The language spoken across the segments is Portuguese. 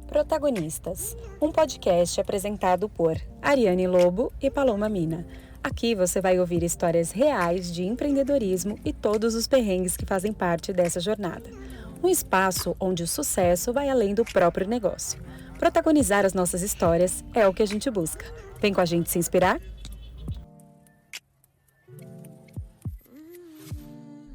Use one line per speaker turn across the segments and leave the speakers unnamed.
Protagonistas, um podcast apresentado por Ariane Lobo e Paloma Mina. Aqui você vai ouvir histórias reais de empreendedorismo e todos os perrengues que fazem parte dessa jornada. Um espaço onde o sucesso vai além do próprio negócio. Protagonizar as nossas histórias é o que a gente busca. Vem com a gente se inspirar?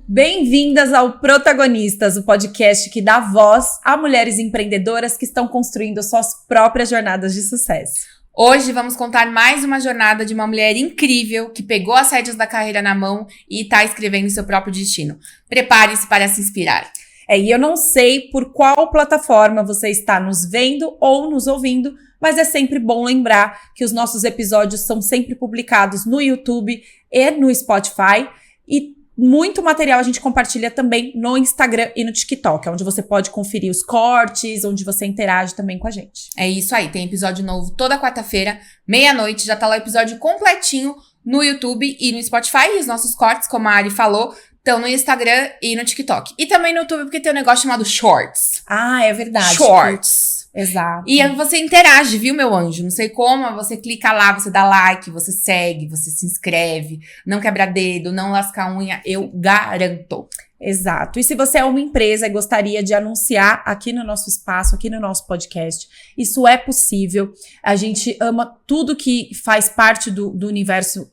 Bem-vindas ao Protagonistas, o podcast que dá voz a mulheres empreendedoras que estão construindo suas próprias jornadas de sucesso.
Hoje vamos contar mais uma jornada de uma mulher incrível que pegou as rédeas da carreira na mão e está escrevendo seu próprio destino. Prepare-se para se inspirar.
E eu não sei por qual plataforma você está nos vendo ou nos ouvindo, mas é sempre bom lembrar que os nossos episódios são sempre publicados no YouTube e no Spotify e muito material a gente compartilha também no Instagram e no TikTok, onde você pode conferir os cortes, onde você interage também com a gente.
É isso aí, tem episódio novo toda quarta-feira, meia-noite, já tá lá o episódio completinho no YouTube e no Spotify. E os nossos cortes, como a Ari falou, estão no Instagram e no TikTok. E também no YouTube, porque tem um negócio chamado Shorts.
Ah, é verdade.
Shorts.
Exato.
E aí você interage, viu, meu anjo? Não sei como, você clica lá, você dá like, você segue, você se inscreve, não quebra dedo, não lasca a unha, eu garanto.
Exato. E se você é uma empresa e gostaria de anunciar aqui no nosso espaço, aqui no nosso podcast, isso é possível. A gente ama tudo que faz parte do universo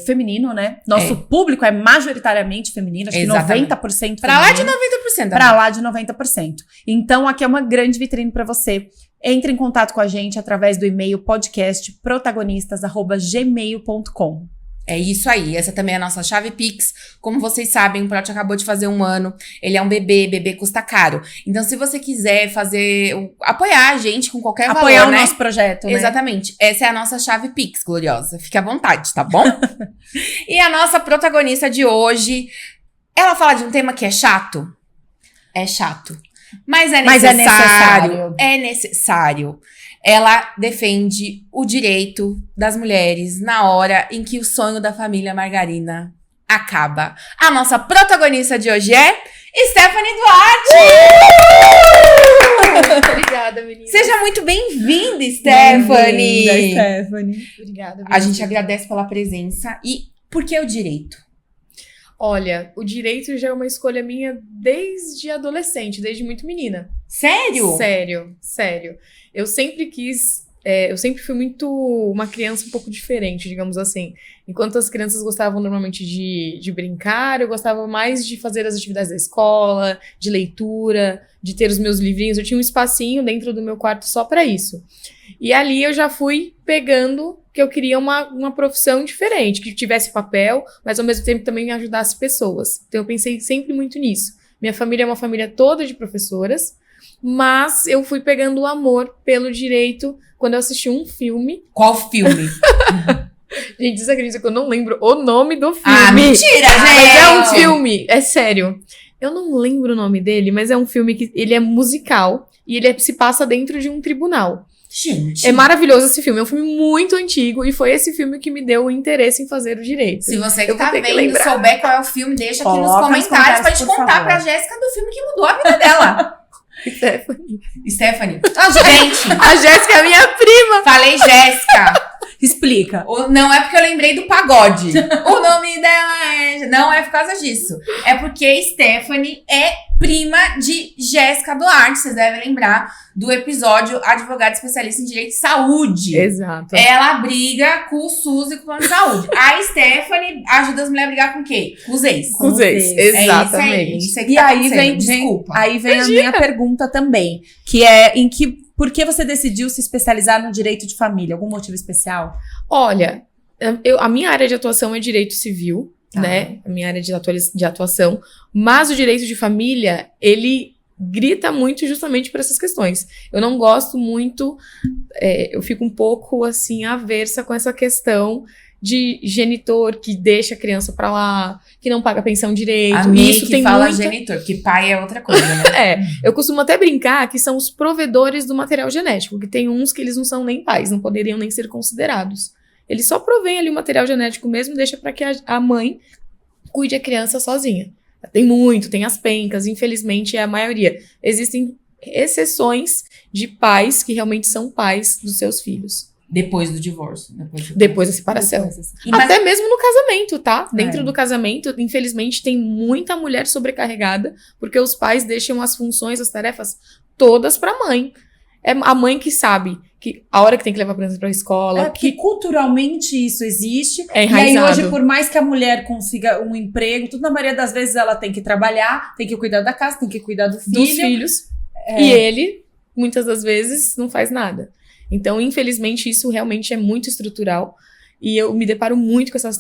feminino, né? Nosso público é majoritariamente feminino, acho
Exatamente.
que 90% feminino.
Pra lá de 90%.
Pra lá de 90%. Então, aqui é uma grande vitrine pra você. Entre em contato com a gente através do e-mail podcastprotagonistas@gmail.com.
É isso aí, essa também é a nossa chave Pix. Como vocês sabem, o Proti acabou de fazer 1 ano, ele é um bebê custa caro. Então, se você quiser apoiar a gente com qualquer valor,
apoiar o
né?
nosso projeto, né?
Exatamente, essa é a nossa chave Pix, gloriosa. Fique à vontade, tá bom? E a nossa protagonista de hoje, ela fala de um tema que é chato. É chato. Mas é necessário. É necessário. Ela defende o direito das mulheres na hora em que o sonho da família Margarina acaba. A nossa protagonista de hoje é Stephanie Duarte!
Obrigada, menina.
Seja muito bem-vinda, Stephanie!
Bem-vinda, Stephanie.
Obrigada.
A gente agradece pela presença. E por que o direito?
Olha, o direito já é uma escolha minha desde adolescente, desde muito menina.
Sério?
Sério. Eu sempre fui muito uma criança um pouco diferente, digamos assim. Enquanto as crianças gostavam normalmente de brincar, eu gostava mais de fazer as atividades da escola, de leitura, de ter os meus livrinhos. Eu tinha um espacinho dentro do meu quarto só para isso. E ali eu já fui pegando que eu queria uma profissão diferente, que tivesse papel, mas ao mesmo tempo também ajudasse pessoas. Então eu pensei sempre muito nisso. Minha família é uma família toda de professoras, mas eu fui pegando o amor pelo direito quando eu assisti um filme.
Qual filme?
Gente, você acredita que eu não lembro o nome do filme?
Ah, mentira, gente!
Mas é um filme, é sério. Eu não lembro o nome dele, mas é um filme que ele é musical e ele se passa dentro de um tribunal.
Gente.
É maravilhoso esse filme, é um filme muito antigo e foi esse filme que me deu o interesse em fazer o direito.
Se você que
Eu
tá
vou ter que
vendo,
lembrar.
souber qual é o filme, deixa aqui nos
Coloca nos
comentários pra gente
por
contar
favor.
pra Jéssica do filme que mudou a vida dela. Stephanie. Ah, gente,
A Jéssica é minha prima!
falei Jéssica.
Explica.
Não é porque eu lembrei do pagode. O nome dela é... Não é por causa disso. É porque Stephanie é prima de Jéssica Duarte. Vocês devem lembrar do episódio Advogada Especialista em Direito de Saúde.
Exato.
Ela briga com o SUS e com o plano de saúde. A Stephanie ajuda as mulheres a brigar com o quê? Com os ex.
Com os ex,
É isso aí,
exatamente.
Isso aí que
E
tá
aí
acontecendo.
vem
Desculpa.
a minha pergunta também, que é por que você decidiu se especializar no direito de família? Algum motivo especial?
Olha, a minha área de atuação é direito civil,
Tá.
né? A minha área de atuação. Mas o direito de família, ele grita muito justamente por essas questões. Eu não gosto muito, eu fico um pouco, assim, aversa com essa questão de genitor que deixa a criança pra lá, que não paga pensão direito.
A minha
Isso
que
tem
fala
muita...
genitor, que pai é outra coisa, né?
Eu costumo até brincar que são os provedores do material genético, que tem uns que eles não são nem pais, não poderiam nem ser considerados. Eles só provêm ali o material genético mesmo, deixa para que a mãe cuide a criança sozinha. Tem as pencas, infelizmente é a maioria. Existem exceções de pais que realmente são pais dos seus filhos.
Depois do divórcio.
Depois da separação. Até mesmo no casamento, tá? Dentro do casamento, infelizmente, tem muita mulher sobrecarregada, porque os pais deixam as funções, as tarefas, todas pra mãe. É a mãe que sabe que a hora que tem que levar a criança pra escola.
Porque culturalmente isso existe.
É
e
enraizado.
aí hoje, por mais que a mulher consiga um emprego, tudo, na maioria das vezes ela tem que trabalhar, tem que cuidar da casa, tem que cuidar do filho.
Dos filhos. E ele, muitas das vezes, não faz nada. Então, infelizmente, isso realmente é muito estrutural. E eu me deparo muito com essas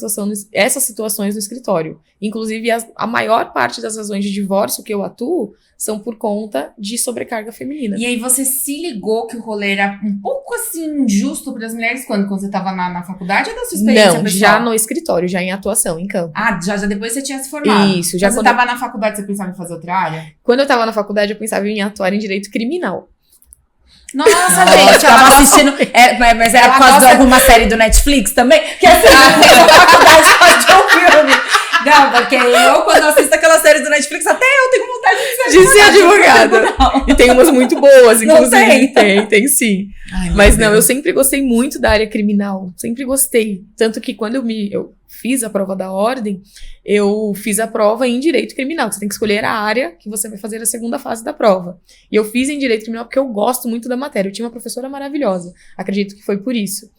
situações no escritório. Inclusive, a maior parte das razões de divórcio que eu atuo são por conta de sobrecarga feminina.
E aí você se ligou que o rolê era um pouco assim injusto para as mulheres quando você estava na faculdade ou da sua experiência
Não,
pessoal?
já no escritório, já em atuação, em campo.
Ah, já depois você tinha se formado.
Isso, já
quando você estava na faculdade, você pensava em fazer outra área?
Quando eu tava na faculdade, eu pensava em atuar em direito criminal.
Nossa,
Gente,
gente,
tava assistindo. Mas era por causa de alguma série do Netflix também? Que assim, na faculdade pode ter um filme. Não, porque eu, quando assisto aquela série do Netflix, até eu tenho vontade de ser
advogada. E tem umas muito boas, inclusive.
Não
Tem sim.
Ai,
Mas não, eu sempre gostei muito da área criminal. Sempre gostei. Tanto que quando eu fiz a prova da ordem, eu fiz a prova em direito criminal. Você tem que escolher a área que você vai fazer a segunda fase da prova. E eu fiz em direito criminal porque eu gosto muito da matéria. Eu tinha uma professora maravilhosa. Acredito que foi por isso.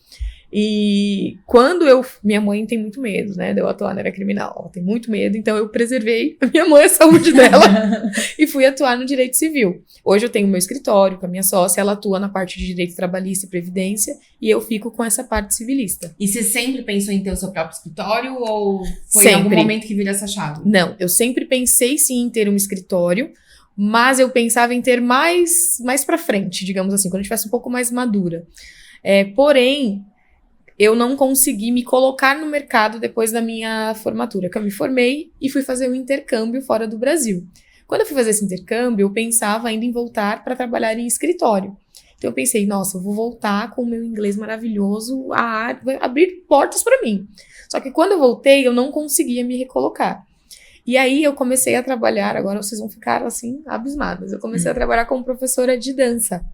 E quando minha mãe tem muito medo, né, de eu atuar na área criminal. Ela tem muito medo, então eu preservei a minha mãe, a saúde dela, e fui atuar no direito civil. Hoje eu tenho meu escritório com a minha sócia, ela atua na parte de direito trabalhista e previdência, e eu fico com essa parte civilista.
E você sempre pensou em ter o seu próprio escritório ou foi
Sempre.
em algum momento que virou essa chave?
Não, eu sempre pensei sim em ter um escritório, mas eu pensava em ter mais pra frente, digamos assim, quando eu estivesse um pouco mais madura. Porém, eu não consegui me colocar no mercado depois da minha formatura, que eu me formei e fui fazer um intercâmbio fora do Brasil. Quando eu fui fazer esse intercâmbio, eu pensava ainda em voltar para trabalhar em escritório. Então eu pensei, nossa, eu vou voltar com o meu inglês maravilhoso, vai abrir portas para mim. Só que quando eu voltei, eu não conseguia me recolocar. E aí eu comecei a trabalhar, agora vocês vão ficar assim, abismadas. Eu comecei a trabalhar como professora de dança.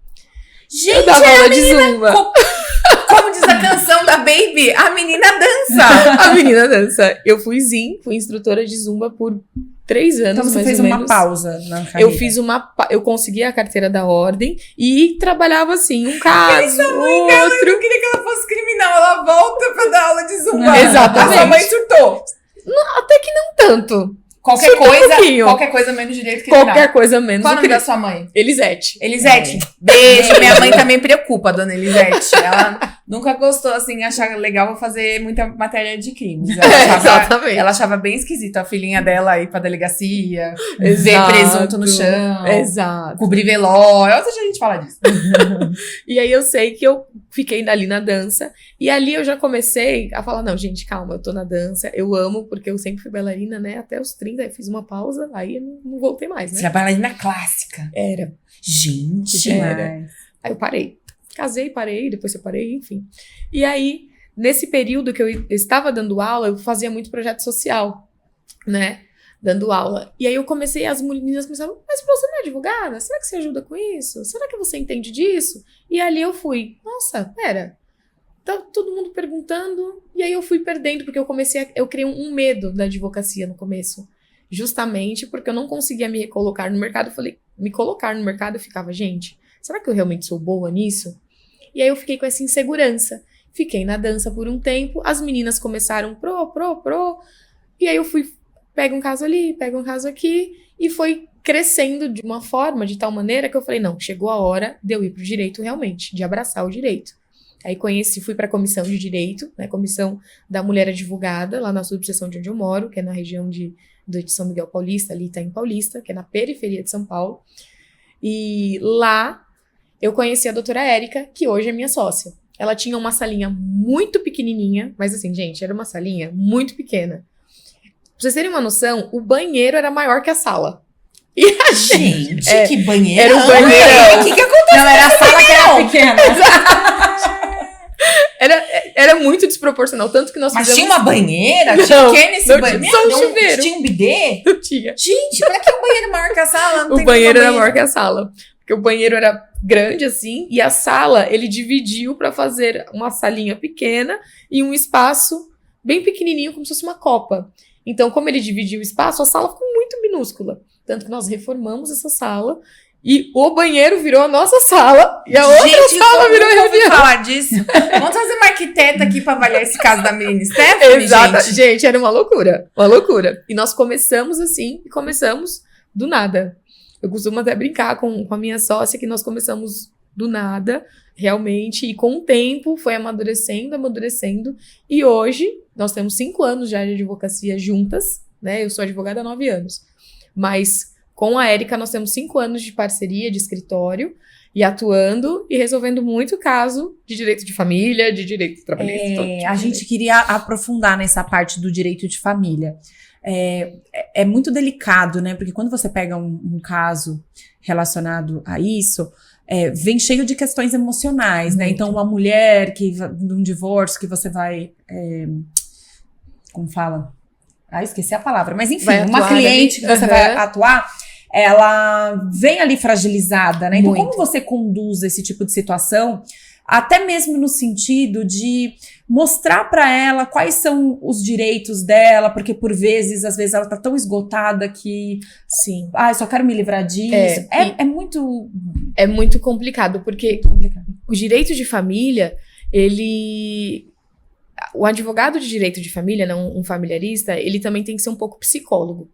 Gente,
eu dava aula de zumba.
Como diz a canção da Baby, a menina dança.
A menina dança. Eu fui instrutora de zumba por 3 anos,
Então você
mais
fez
ou
uma
menos.
pausa na carreira.
Eu consegui a carteira da ordem e trabalhava assim, um caso, outro.
Eu não queria que ela fosse criminal, ela volta pra dar aula de zumba.
Exatamente.
A sua mãe surtou.
Até que não tanto.
Qualquer coisa menos direito criminal.
Qualquer coisa menos.
Qual o nome da sua mãe?
Elisete.
Elisete. Beijo. Minha mãe também preocupa, dona Elisete. Ela nunca gostou, assim, achar legal fazer muita matéria de crimes.
Exatamente.
Ela achava bem esquisito a filhinha dela ir pra delegacia, ver
Exato.
presunto no chão,
Exato.
cobrir velório. Outro dia a gente fala disso.
E aí eu sei que eu fiquei ali na dança. E ali eu já comecei a falar, não, gente, calma, eu tô na dança. Eu amo, porque eu sempre fui bailarina, né? Até os 30, aí fiz uma pausa, aí eu não voltei mais, né?
Você é bailarina clássica.
Era.
Gente.
Era. Aí eu parei. Casei, parei, depois separei, enfim. E aí, nesse período que eu estava dando aula, eu fazia muito projeto social, né? Dando aula. E aí eu comecei, as meninas começavam, mas você não é advogada? Será que você ajuda com isso? Será que você entende disso? E ali eu fui, nossa, pera. Tá todo mundo perguntando, e aí eu fui perdendo, porque eu criei um medo da advocacia no começo. Justamente porque eu não conseguia me colocar no mercado. Eu falei, me colocar no mercado, eu ficava, gente, será que eu realmente sou boa nisso? E aí eu fiquei com essa insegurança. Fiquei na dança por um tempo, as meninas começaram pro, e aí eu fui, pega um caso ali, pega um caso aqui, e foi crescendo de uma forma, de tal maneira que eu falei, não, chegou a hora de eu ir pro direito realmente, de abraçar o direito. Aí fui para a comissão de direito, né, comissão da mulher advogada, lá na subseção de onde eu moro, que é na região de São Miguel Paulista, ali Itaim Paulista, que é na periferia de São Paulo. E lá eu conheci a doutora Érica, que hoje é minha sócia. Ela tinha uma salinha muito pequenininha, mas assim, gente, era uma salinha muito pequena. Pra vocês terem uma noção, o banheiro era maior que a sala. E a
Gente, que banheiro.
Era um banheirão.
O que aconteceu? Não, era a sala que era pequena.
Era muito desproporcional, tanto que nós
Mas
fizemos...
tinha uma banheira? Tinha o que nesse banheiro?
Só um chuveiro.
Tinha um bidê?
Não tinha.
Gente, pra que um banheiro maior que a sala? Não
O
tem
banheiro era
banheiro.
maior que a sala. porque o banheiro era grande assim, e a sala ele dividiu para fazer uma salinha pequena e um espaço bem pequenininho, como se fosse uma copa. Então, como ele dividiu o espaço, a sala ficou muito minúscula. Tanto que nós reformamos essa sala e o banheiro virou a nossa sala e a outra sala virou a reunião.
Falar disso. Vamos trazer uma arquiteta aqui para avaliar esse caso da menina Stephanie,
Exato. Gente, era uma loucura. Uma loucura. E nós começamos assim, e começamos do nada. Eu costumo até brincar com a minha sócia que nós começamos do nada, realmente, e com o tempo foi amadurecendo. E hoje, nós temos 5 anos já de advocacia juntas, né? Eu sou advogada há 9 anos. Mas com a Érica, nós temos 5 anos de parceria, de escritório, e atuando e resolvendo muito caso de direito de família, de direito trabalhista.
A gente queria aprofundar nessa parte do direito de família. É muito delicado, né? Porque quando você pega um caso relacionado a isso, vem cheio de questões emocionais, né? Então, uma mulher de um divórcio que você vai... como fala? Esqueci a palavra. Mas, enfim, uma cliente que você vai atuar, ela vem ali fragilizada, né? Então, como você conduz esse tipo de situação, até mesmo no sentido de mostrar para ela quais são os direitos dela, porque por vezes, às vezes ela tá tão esgotada que...
Sim.
Eu só quero me livrar disso. É muito...
É muito complicado, porque o direito de família, o advogado de direito de família, não um familiarista, ele também tem que ser um pouco psicólogo.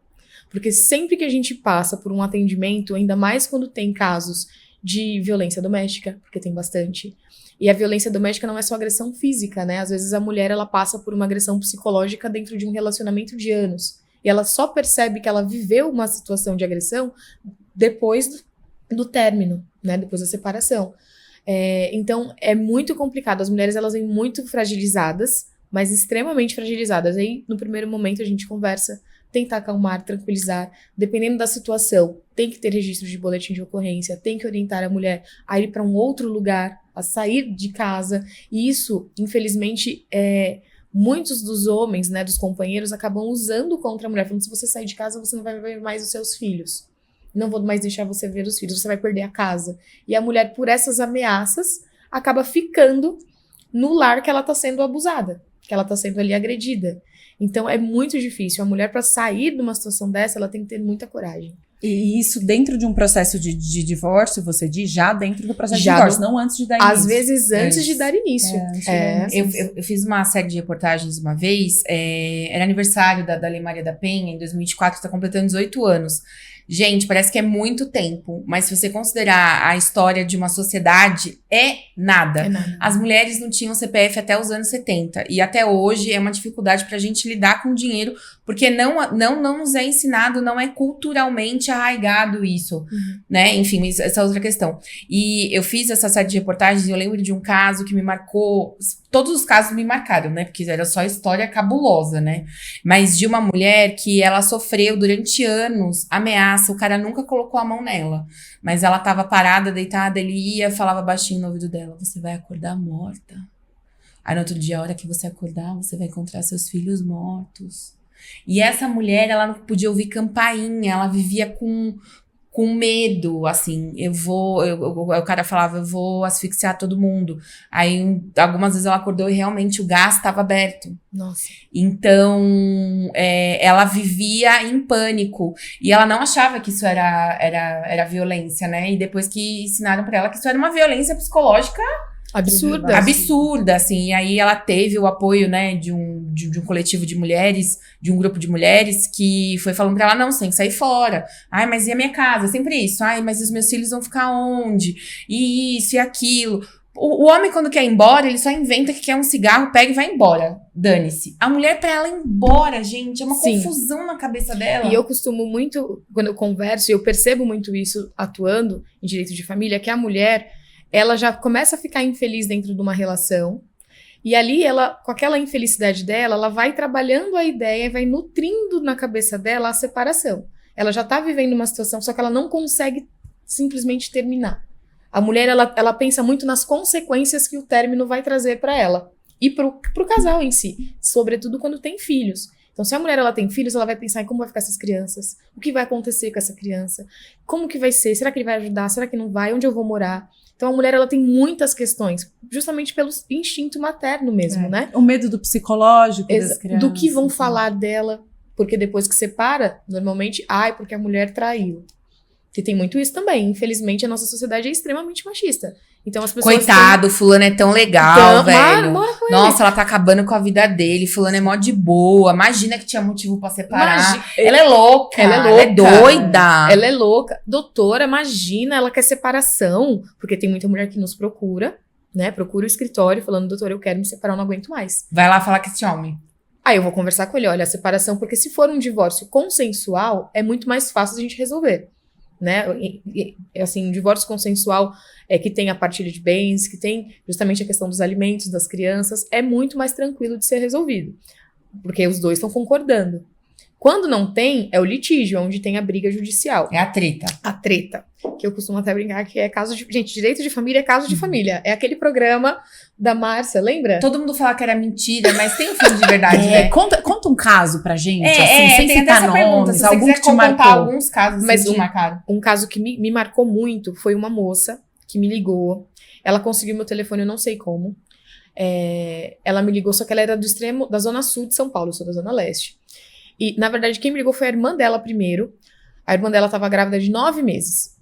Porque sempre que a gente passa por um atendimento, ainda mais quando tem casos de violência doméstica, porque tem bastante. E a violência doméstica não é só agressão física, né? Às vezes a mulher, ela passa por uma agressão psicológica dentro de um relacionamento de anos. E ela só percebe que ela viveu uma situação de agressão depois do término, né? Depois da separação. Então, é muito complicado. As mulheres, elas vêm muito fragilizadas, mas extremamente fragilizadas. Aí, no primeiro momento, a gente conversa, tentar acalmar, tranquilizar. Dependendo da situação, tem que ter registro de boletim de ocorrência, tem que orientar a mulher a ir para um outro lugar, a sair de casa. E isso, infelizmente, muitos dos homens, né, dos companheiros, acabam usando contra a mulher. Falando, se você sair de casa, você não vai ver mais os seus filhos. Não vou mais deixar você ver os filhos, você vai perder a casa. E a mulher, por essas ameaças, acaba ficando no lar que ela está sendo abusada, que ela está sendo ali agredida. Então, é muito difícil. A mulher, para sair de uma situação dessa, ela tem que ter muita coragem.
E isso dentro de um processo de divórcio, você diz, já dentro do processo de divórcio, não antes de dar início.
Às vezes, antes de dar início.
Eu fiz uma série de reportagens uma vez, era aniversário da Lei Maria da Penha, em 2024, está completando 18 anos. Gente, parece que é muito tempo, mas se você considerar a história de uma sociedade, é nada. As mulheres não tinham CPF até os anos 70, e até hoje é uma dificuldade pra gente lidar com dinheiro, porque não nos é ensinado, não é culturalmente arraigado isso, né? Enfim, essa é outra questão. E eu fiz essa série de reportagens e eu lembro de um caso que me marcou. Todos os casos me marcaram, né? Porque era só história cabulosa, né? Mas de uma mulher que ela sofreu durante anos ameaça, o cara nunca colocou a mão nela. Mas ela tava parada, deitada, ele ia, falava baixinho no ouvido dela, você vai acordar morta. Aí no outro dia, a hora que você acordar, você vai encontrar seus filhos mortos. E essa mulher, ela não podia ouvir campainha, ela vivia com medo, assim, o cara falava, eu vou asfixiar todo mundo. Aí, algumas vezes ela acordou e realmente o gás estava aberto.
Nossa.
Então, ela vivia em pânico. E ela não achava que isso era violência, né? E depois que ensinaram pra ela que isso era uma violência psicológica absurda, assim. E aí ela teve o apoio, né, de um coletivo de mulheres, de um grupo de mulheres que foi falando pra ela, não, você tem que sair fora. Ai, mas e a minha casa? Sempre isso. Ai, mas os meus filhos vão ficar onde? E isso e aquilo. O homem, quando quer ir embora, ele só inventa que quer um cigarro, pega e vai embora. Dane-se. A mulher, pra ela ir embora, gente, é uma confusão na cabeça dela.
E eu costumo muito, quando eu converso, e eu percebo muito isso atuando em direito de família, que a mulher, ela já começa a ficar infeliz dentro de uma relação. E ali, ela, com aquela infelicidade dela, ela vai trabalhando a ideia e vai nutrindo na cabeça dela a separação. Ela já tá vivendo uma situação, só que ela não consegue simplesmente terminar. A mulher, ela pensa muito nas consequências que o término vai trazer para ela. E pro casal em si. Sobretudo quando tem filhos. Então, se a mulher ela tem filhos, ela vai pensar em como vai ficar essas crianças, o que vai acontecer com essa criança, como que vai ser, será que ele vai ajudar, será que não vai, onde eu vou morar? Então, a mulher ela tem muitas questões, justamente pelo instinto materno mesmo, né?
O medo do psicológico das crianças.
Do que vão falar dela, porque depois que separa, normalmente, porque a mulher traiu. E tem muito isso também. Infelizmente, a nossa sociedade é extremamente machista. Então, as pessoas...
Coitado, fulano é tão legal, velho.
Mora com ele.
Nossa, ela tá acabando com a vida dele. Fulano é mó de boa. Imagina que tinha motivo pra separar. Ela é louca.
Ela é
Ela é doida.
Ela é louca. Doutora, imagina, ela quer separação. Porque tem muita mulher que nos procura, né? Procura o escritório falando, doutora, eu quero me separar, eu não aguento mais.
Vai lá falar com esse homem.
Aí eu vou conversar com ele, olha, a separação, porque se for um divórcio consensual, é muito mais fácil a gente resolver. Né? Assim, um divórcio consensual que tem a partilha de bens, que tem justamente a questão dos alimentos das crianças, é muito mais tranquilo de ser resolvido, porque os dois estão concordando. Quando não tem, é o litígio, onde tem a briga judicial.
É a treta.
A treta, que eu costumo até brincar que é caso de... Gente, direito de família é caso de família. É aquele programa da Márcia, lembra?
Todo mundo fala que era mentira, mas tem um fundo de verdade, né?
Conta um caso pra gente, assim, sem
tem
citar
até essa pergunta.
nomes,
Se você
algum
quiser
que te
contar
marcou.
alguns casos
Mas
que te marcaram.
Um caso que me marcou muito foi uma moça que me ligou. Ela conseguiu meu telefone, eu não sei como. Ela me ligou, só que ela era do extremo, da zona sul de São Paulo, eu sou da zona leste. E, na verdade, quem me ligou foi a irmã dela primeiro. A irmã dela estava grávida de 9 meses.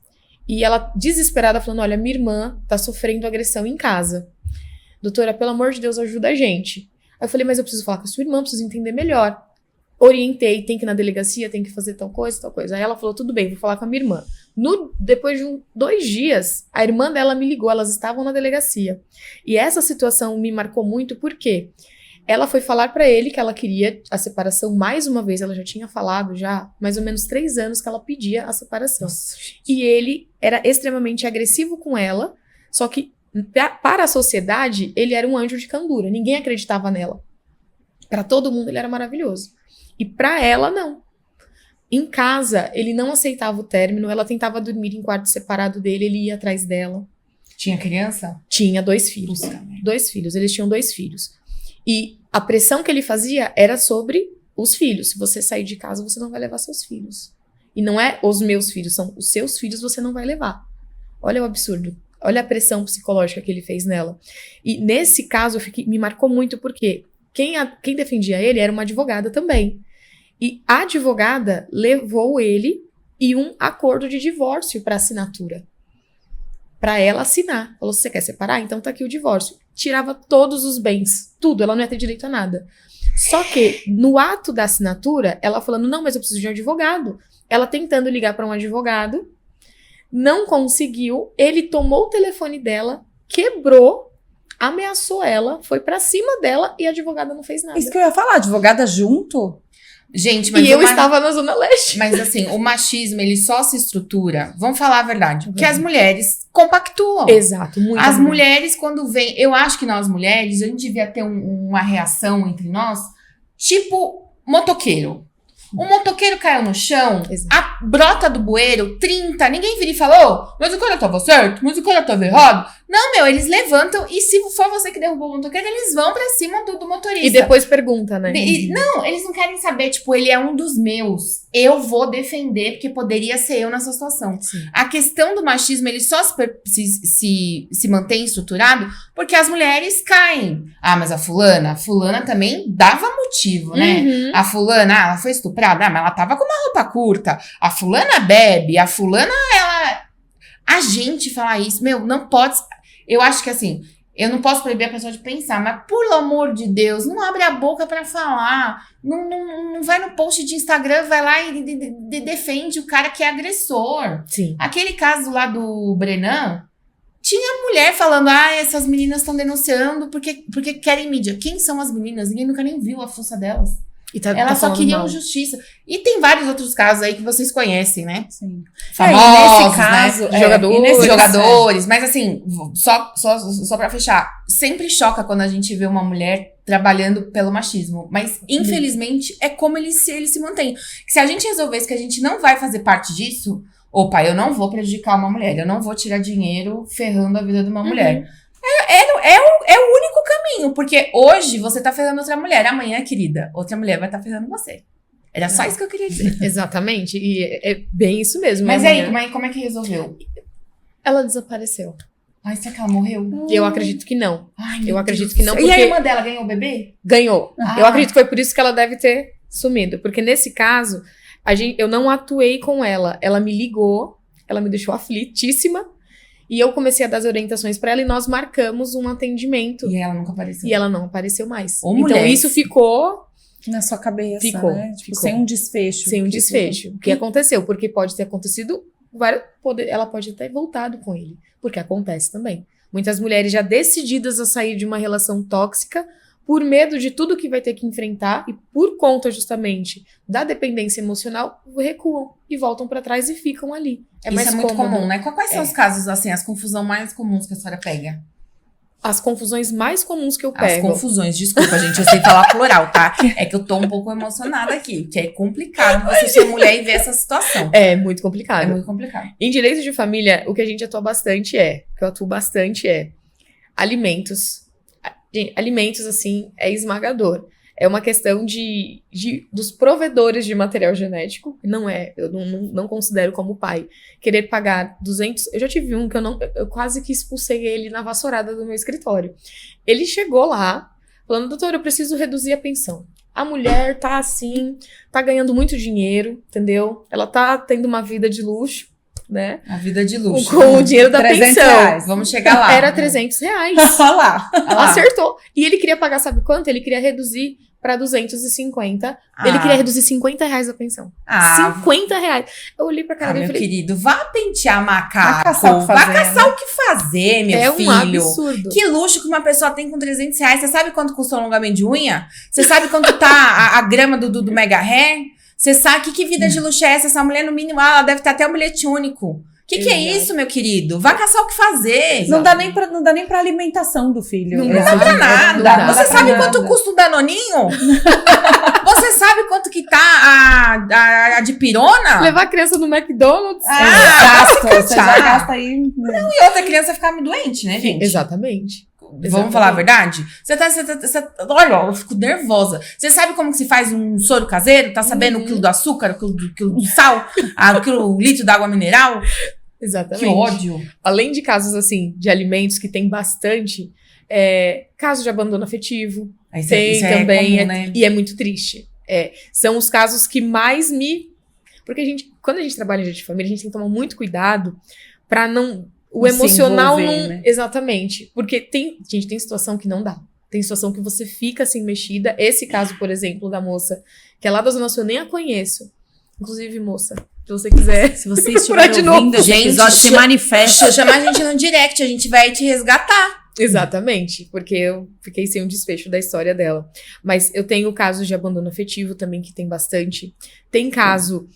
E ela, desesperada, falando, olha, minha irmã tá sofrendo agressão em casa. Doutora, pelo amor de Deus, ajuda a gente. Aí eu falei, mas eu preciso falar com a sua irmã, preciso entender melhor. Orientei, tem que ir na delegacia, tem que fazer tal coisa. Aí ela falou, tudo bem, vou falar com a minha irmã. Depois de 2 dias, a irmã dela me ligou, elas estavam na delegacia. E essa situação me marcou muito, por quê? Ela foi falar pra ele que ela queria a separação mais uma vez. Ela já tinha falado já mais ou menos 3 anos que ela pedia a separação. Nossa, e ele era extremamente agressivo com ela, só que para a sociedade ele era um anjo de candura. Ninguém acreditava nela. Pra todo mundo ele era maravilhoso. E pra ela não. Em casa ele não aceitava o término. Ela tentava dormir em quarto separado dele. Ele ia atrás dela.
Tinha criança?
Tinha 2 filhos. 2 filhos. Eles tinham 2 filhos. E a pressão que ele fazia era sobre os filhos. Se você sair de casa, você não vai levar seus filhos. E não é os meus filhos, são os seus filhos, você não vai levar. Olha o absurdo. Olha a pressão psicológica que ele fez nela. E nesse caso, me marcou muito porque quem defendia ele era uma advogada também. E a advogada levou ele e um acordo de divórcio para assinatura. Para ela assinar. Falou, se você quer separar, então tá aqui o divórcio. Tirava todos os bens, tudo, ela não ia ter direito a nada. Só que, no ato da assinatura, ela falando, não, mas eu preciso de um advogado. Ela tentando ligar para um advogado, não conseguiu, ele tomou o telefone dela, quebrou, ameaçou ela, foi pra cima dela e a advogada não fez nada.
Isso que eu ia falar, advogada junto?
Gente, mas
e eu estava na Zona Leste.
Mas assim, o machismo, ele só se estrutura, vamos falar a verdade, porque as mulheres compactuam.
Exato, muito.
As mulheres, quando vêm, eu acho que nós mulheres, a gente devia ter uma reação entre nós, tipo motoqueiro. O motoqueiro caiu no chão, a brota do bueiro, 30, ninguém vira e falou, mas o cara tava certo, mas o cara tava errado. Não, eles levantam e se for você que derrubou o motoqueiro, eles vão pra cima do motorista.
E depois pergunta, né?
Não, eles não querem saber, tipo, ele é um dos meus. Eu vou defender, porque poderia ser eu nessa situação.
Sim.
A questão do machismo, ele só se mantém estruturado porque as mulheres caem. Ah, mas a fulana também dava motivo, né?
Uhum.
A fulana, ela foi estuprada, mas ela tava com uma roupa curta. A fulana bebe, a fulana, ela... A gente falar isso, não pode... Eu acho que assim, eu não posso proibir a pessoa de pensar, mas pelo amor de Deus, não abre a boca pra falar. Não vai no post de Instagram, vai lá e defende o cara que é agressor.
Sim.
Aquele caso lá do Brenan, tinha mulher falando, essas meninas estão denunciando porque querem mídia. Quem são as meninas? Ninguém nunca nem viu a força delas. Elas só queriam justiça. E tem vários outros casos aí que vocês conhecem, né?
Sim.
Famosos,
nesse caso,
né? Jogadores. Mas assim, só pra fechar, sempre choca quando a gente vê uma mulher trabalhando pelo machismo. Mas, infelizmente, é como ele se mantém. Se a gente resolvesse que a gente não vai fazer parte disso, opa, eu não vou prejudicar uma mulher, eu não vou tirar dinheiro ferrando a vida de uma mulher. É o único caminho, porque hoje você tá ferrando outra mulher, amanhã, querida, outra mulher vai estar ferrando você. Era só isso que eu queria dizer.
Exatamente. E é bem isso mesmo.
Mas
amanhã
aí, como é que resolveu?
ela desapareceu.
Ai, será que ela morreu?
Eu acredito que não.
Ai, meu
Eu acredito
Deus
que não,
do céu. E a
porque-
irmã dela ganhou o bebê?
Ganhou.
Ah.
Eu acredito que foi por isso que ela deve ter sumido. Porque nesse caso, eu não atuei com ela. Ela me ligou, ela me deixou aflitíssima. E eu comecei a dar as orientações pra ela e nós marcamos um atendimento.
E ela nunca apareceu.
E ela não apareceu mais.
Ô,
Então
mulher.
isso ficou
Na sua cabeça,
Ficou,
né? Tipo,
ficou.
sem um desfecho.
sem um desfecho. O que aconteceu? Porque pode ter acontecido, ela pode ter voltado com ele. Porque acontece também. Muitas mulheres já decididas a sair de uma relação tóxica por medo de tudo que vai ter que enfrentar e por conta justamente da dependência emocional, recuam e voltam pra trás e ficam ali. É
Isso
mais
é muito
cômodo.
comum, né? Quais são os casos, assim, as confusões mais comuns que a senhora pega?
As confusões mais comuns que eu
As
pego.
confusões, desculpa, gente, eu sei falar plural, tá? É que eu tô um pouco emocionada aqui, que é complicado você ser mulher e ver essa situação.
É muito
É
complicado.
muito complicado.
Em direito de família, o que a gente atua bastante que eu atuo bastante alimentos. Gente, alimentos, assim, é esmagador. É uma questão dos provedores de material genético, eu não considero como pai, querer pagar 200... Eu já tive um que eu quase que expulsei ele na vassourada do meu escritório. Ele chegou lá, falando, doutor, eu preciso reduzir a pensão. A mulher tá assim, tá ganhando muito dinheiro, entendeu? Ela tá tendo uma vida de luxo, né?
A vida de luxo.
Com o dinheiro da
300
pensão.
reais.
Vamos chegar lá.
Era R$300.
Olha lá.
Olha lá.
Acertou. E ele queria pagar, sabe quanto? Ele queria reduzir pra 250. Ele
Ah.
queria reduzir R$50 a pensão.
Ah,
R$50. Eu olhei pra cara dele e
meu
falei,
querido, vá pentear macaco.
Vai caçar o que fazer,
Vá caçar o que fazer, meu
é
filho.
um absurdo.
Que luxo que uma pessoa tem com R$300. Você sabe quanto custa um alongamento de unha? Você sabe quanto tá a grama do Mega Hair? Você sabe que vida de luxo é essa? Essa mulher, no mínimo, ela deve ter até um bilhete único. Que é
Exato.
isso, meu querido? Vá caçar o que fazer.
Não dá nem pra alimentação do filho.
Não
esse
dá
dinheiro.
Pra nada.
Não dá
Você
pra
sabe
nada.
quanto custa o Danoninho? Você sabe quanto que tá a dipirona?
Levar a criança no McDonald's.
Exato, você já
tá.
gasta aí.
E outra criança ficar doente, né, gente?
Exatamente.
Vamos falar a verdade? Olha, eu fico nervosa. Você sabe como que se faz um soro caseiro? Tá sabendo o quilo do açúcar, o quilo do sal, o litro da água mineral?
Exatamente.
Que ódio.
Além de casos, assim, de alimentos que tem bastante, casos de abandono afetivo. Tem
Isso
também.
comum, né?
E é muito triste. São os casos que mais me... Porque quando a gente trabalha em direito de família, a gente tem que tomar muito cuidado pra não... O
Não se
emocional
envolver,
não...
né?
Exatamente. Porque gente, tem situação que não dá. Tem situação que você fica assim mexida. Esse caso, por exemplo, da moça, que é lá da Zona Sul, eu nem a conheço. Inclusive, moça, se você quiser...
Se você
procurar
estiver
de novo.
ouvindo esse
Gente,
episódio, se manifesta.
Chama a gente no direct, a gente vai te resgatar.
Exatamente, porque eu fiquei sem um desfecho da história dela. Mas eu tenho casos de abandono afetivo também, que tem bastante. Tem caso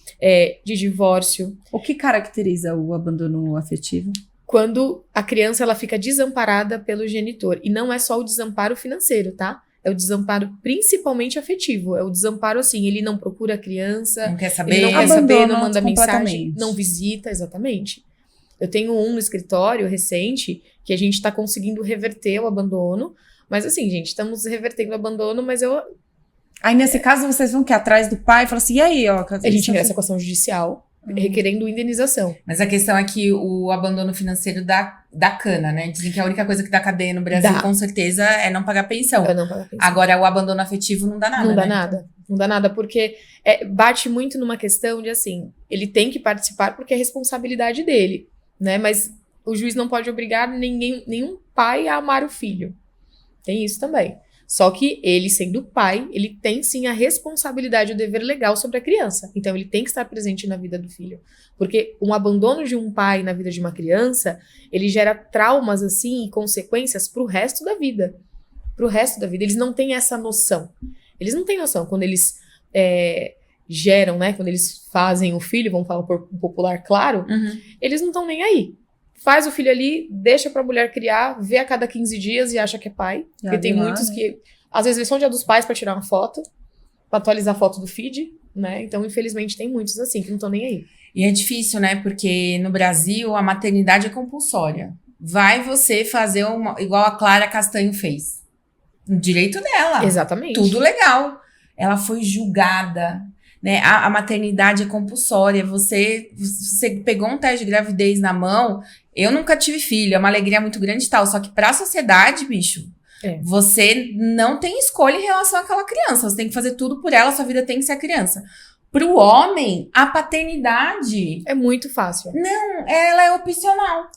de divórcio,
O que caracteriza o abandono afetivo?
quando a criança ela fica desamparada pelo genitor. E não é só o desamparo financeiro, tá? É o desamparo principalmente afetivo. É o desamparo assim, ele não procura a criança,
Não quer
ele
saber?
não quer saber, não
Abandona
manda mensagem,
completamente.
não visita, exatamente. Eu tenho um no escritório recente que a gente tá conseguindo reverter o abandono. Mas assim, gente, estamos revertendo o abandono, mas
Aí, nesse caso, vocês vão que atrás do pai e falam assim, e aí, ó.
a gente ingressa com ação judicial requerendo indenização.
Mas a questão é que o abandono financeiro dá cana, né? Dizem que a única coisa que dá cadeia no Brasil,
Dá.
com certeza, é não pagar pensão.
Eu não pago pensão.
Agora, o abandono afetivo não dá nada,
Não dá
né?
nada. Não dá nada, porque bate muito numa questão de assim, ele tem que participar porque é responsabilidade dele, né? Mas o juiz não pode obrigar nenhum pai a amar o filho. Tem isso também. Só que ele, sendo pai, ele tem sim a responsabilidade e o dever legal sobre a criança. Então ele tem que estar presente na vida do filho. Porque um abandono de um pai na vida de uma criança, ele gera traumas assim e consequências pro resto da vida. Pro resto da vida. Eles não têm essa noção. Eles não têm noção. Quando eles geram, né? Quando eles fazem o filho, vamos falar por popular claro,
Uhum.
eles não estão nem aí. Faz o filho ali, deixa pra mulher criar, vê a cada 15 dias e acha que é pai.
Já
Porque tem
vi lá,
muitos
né?
que, às vezes, eles são dia dos pais pra tirar uma foto, pra atualizar a foto do feed, né? Então, infelizmente, tem muitos assim, que não estão nem aí.
E é difícil, né? Porque no Brasil, a maternidade é compulsória. vai você fazer igual a Clara Castanho fez. No direito dela.
Exatamente.
Tudo legal. Ela foi julgada, né? A maternidade é compulsória. Você pegou um teste de gravidez na mão. Eu nunca tive filho, é uma alegria muito grande e tal. Só que pra sociedade, bicho, você não tem escolha em relação àquela criança. Você tem que fazer tudo por ela, sua vida tem que ser a criança. Pro homem, a paternidade...
É muito fácil.
Não, ela é opcional.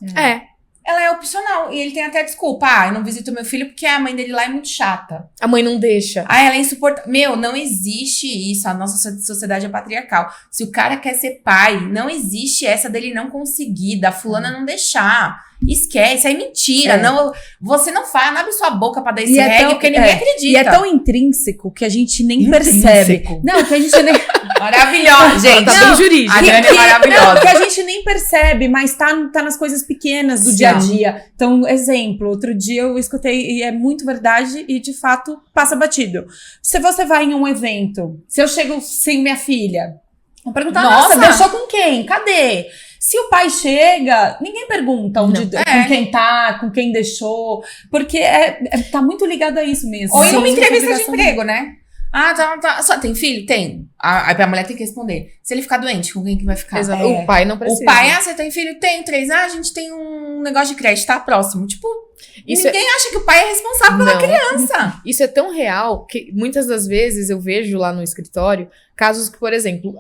Ela é opcional. E ele tem até desculpa. Eu não visito meu filho porque a mãe dele lá é muito chata.
A mãe não deixa.
Ela é insuportável. Meu, não existe isso. A nossa sociedade é patriarcal. Se o cara quer ser pai, não existe essa dele não conseguir, da fulana não deixar. Esquece, é mentira. Não, você não faz, não abre sua boca pra dar esse reggae, porque ninguém acredita.
E é tão intrínseco que a gente nem percebe. Não, que a gente nem...
Maravilhosa, gente.
Tá bem jurídica.
A Dani é maravilhosa.
Não, que a gente nem percebe, mas tá nas coisas pequenas do dia a dia. Então, exemplo, outro dia eu escutei, e é muito verdade, e de fato passa batido. Se você vai em um evento, se eu chego sem minha filha, vou perguntar, nossa, deixou com quem? Cadê? Se o pai chega, ninguém pergunta com quem tá, com quem deixou, porque tá muito ligado a isso mesmo.
Ou em uma entrevista de emprego, né? Tá. Só tem filho? Tem. Aí a mulher tem que responder. Se ele ficar doente, com quem que vai ficar?
Exato. O pai não precisa.
O pai, você tem filho? Tem 3. A gente tem um negócio de creche, tá próximo. Tipo, ninguém acha que o pai é responsável pela criança.
Isso é tão real que muitas das vezes eu vejo lá no escritório casos que, por exemplo,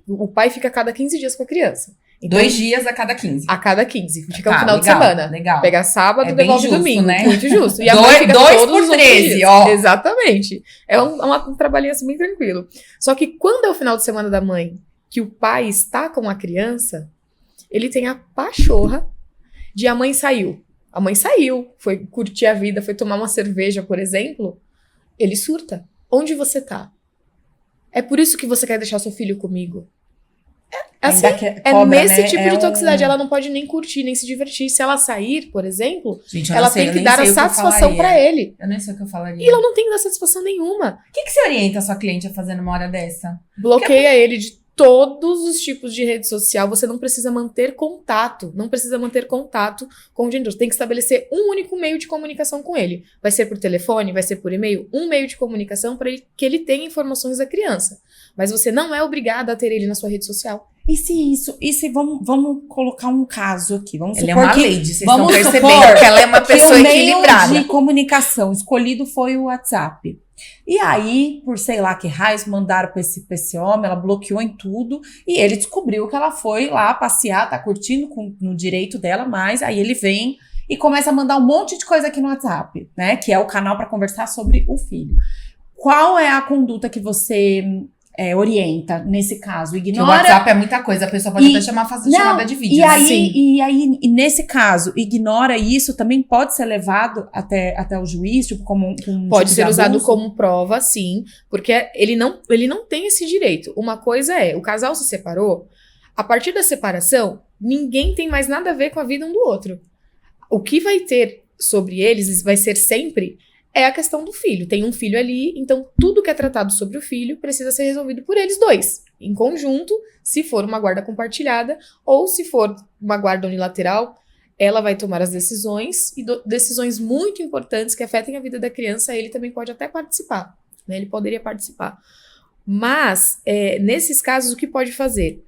o pai fica a cada 15 dias com a criança.
Então, 2 dias a cada 15.
A cada 15. Fica no final de semana.
Legal.
Pega sábado, devolve
justo,
domingo.
Né?
Muito justo. E a mãe fica
2
todos
por
os
13,
dias.
ó.
Exatamente. É um trabalhinho assim bem tranquilo. Só que quando é o final de semana da mãe, que o pai está com a criança, ele tem a pachorra de a mãe saiu. A mãe saiu, foi curtir a vida, foi tomar uma cerveja, por exemplo. Ele surta. Onde você tá? É por isso que você quer deixar seu filho comigo? Assim, nesse tipo de toxicidade. Ela não pode nem curtir, nem se divertir. Se ela sair, por exemplo,
gente,
ela tem que dar a satisfação pra ele.
Eu nem sei o que eu falaria.
E ela não tem que dar satisfação nenhuma.
O que você orienta a sua cliente a fazer numa hora dessa?
Bloqueia ele de todos os tipos de rede social. Você não precisa manter contato. Não precisa manter contato com o genitor. Tem que estabelecer um único meio de comunicação com ele. Vai ser por telefone, vai ser por e-mail. Um meio de comunicação para que ele tenha informações da criança. Mas você não é obrigada a ter ele na sua rede social.
E se vamos colocar um caso aqui. Vamos
ela
supor
é uma
que,
lady, vocês
vamos
estão percebendo que ela é uma pessoa equilibrada.
O meio de comunicação escolhido foi o WhatsApp. E aí, por sei lá que raios mandaram pra esse homem, ela bloqueou em tudo, e ele descobriu que ela foi lá passear, tá curtindo no direito dela, mas aí ele vem e começa a mandar um monte de coisa aqui no WhatsApp, né? Que é o canal para conversar sobre o filho. Qual é a conduta que você orienta nesse caso? Ignora.
Porque o WhatsApp é muita coisa, a pessoa pode até fazer chamada de vídeo.
E aí, nesse caso, ignora isso, também pode ser levado até o juiz, tipo, como
pode ser usado como prova, sim, porque ele não tem esse direito. Uma coisa o casal se separou, a partir da separação, ninguém tem mais nada a ver com a vida um do outro. O que vai ter sobre eles vai ser sempre a questão do filho. Tem um filho ali, então tudo que é tratado sobre o filho precisa ser resolvido por eles dois, em conjunto, se for uma guarda compartilhada ou se for uma guarda unilateral, ela vai tomar as decisões e decisões muito importantes que afetem a vida da criança, ele também pode até participar, né? Ele poderia participar. Mas, nesses casos, o que pode fazer?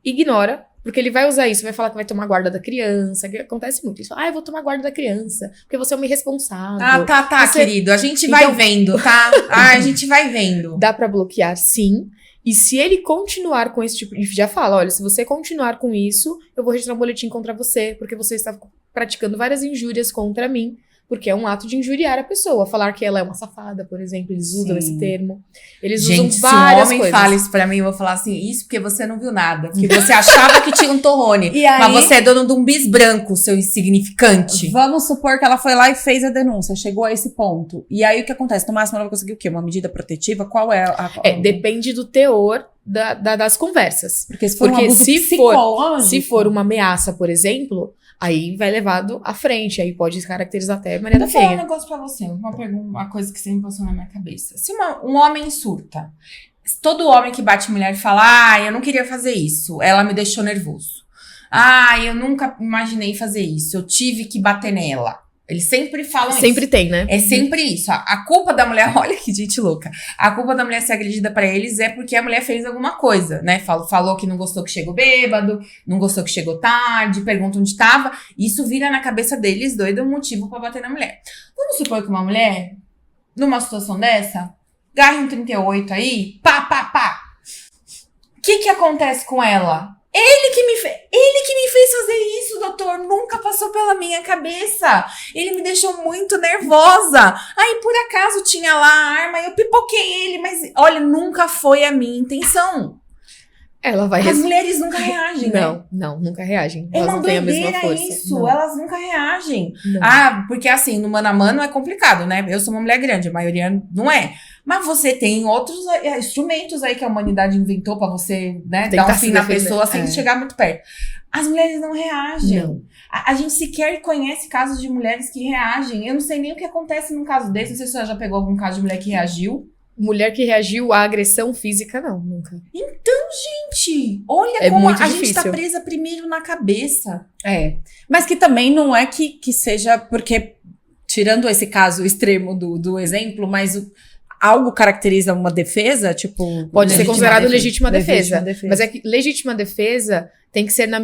Ignora, porque ele vai usar isso, vai falar que vai tomar guarda da criança, que acontece muito isso. Eu vou tomar guarda da criança, porque você é uma irresponsável.
Querido, a gente vai vendo, tá? A gente vai vendo.
Dá pra bloquear, sim. E se ele continuar com esse tipo de... Já fala, olha, se você continuar com isso, eu vou registrar um boletim contra você, porque você está praticando várias injúrias contra mim, porque é um ato de injuriar a pessoa. Falar que ela é uma safada, por exemplo, eles usam esse termo. Eles usam várias coisas.
Se um homem fala isso pra mim, eu vou falar assim, isso porque você não viu nada. Porque você achava que tinha um torrone. Mas você é dono de um bis branco, seu insignificante.
Vamos supor que ela foi lá e fez a denúncia, chegou a esse ponto. E aí o que acontece? No máximo ela vai conseguir o quê? Uma medida protetiva? Qual é
depende do teor das conversas.
Porque se for um abuso psicológico...
Se for uma ameaça, por exemplo... Aí vai levado à frente, aí pode caracterizar até Maria da Penha.
Vou falar um negócio pra você, uma coisa que sempre passou na minha cabeça. Se um homem surta, todo homem que bate mulher fala, eu não queria fazer isso, ela me deixou nervoso. Ah, eu nunca imaginei fazer isso. Eu tive que bater nela. Eles sempre falam isso.
Sempre tem, né?
É sempre isso. A culpa da mulher, olha que gente louca. A culpa da mulher ser agredida pra eles é porque a mulher fez alguma coisa, né? Falou que não gostou que chegou bêbado, não gostou que chegou tarde, pergunta onde tava. Isso vira na cabeça deles doido um motivo pra bater na mulher. Vamos supor que uma mulher, numa situação dessa, garra um 38 aí, pá. O que acontece com ela? Ele que me fez fazer isso, doutor. Nunca passou pela minha cabeça. Ele me deixou muito nervosa. Aí, por acaso, tinha lá a arma, eu pipoquei ele, mas, olha, nunca foi a minha intenção.
Ela vai
As mulheres nunca reagem, né?
Não, nunca reagem.
É
Elas
uma
não têm a mesma
doideira
força.
isso.
Não.
Elas nunca reagem.
Não.
Ah, porque assim, no mano a mano é complicado, né? Eu sou uma mulher grande, a maioria não é. Mas você tem outros instrumentos aí que a humanidade inventou pra você, né, dar um fim na pessoa sem chegar muito perto. As mulheres não reagem.
Não.
A gente sequer conhece casos de mulheres que reagem. Eu não sei nem o que acontece num caso desse. Não sei se você já pegou algum caso de mulher que reagiu.
Mulher que reagiu à agressão física, não, nunca.
Gente, olha
É
como
muito
a gente tá
difícil.
presa primeiro na cabeça.
Mas que também não é que seja, porque, tirando esse caso extremo do exemplo, mas algo caracteriza uma defesa, tipo...
Pode ser
legítima
considerado
defesa.
legítima defesa.
defesa.
Mas é que legítima defesa tem que ser na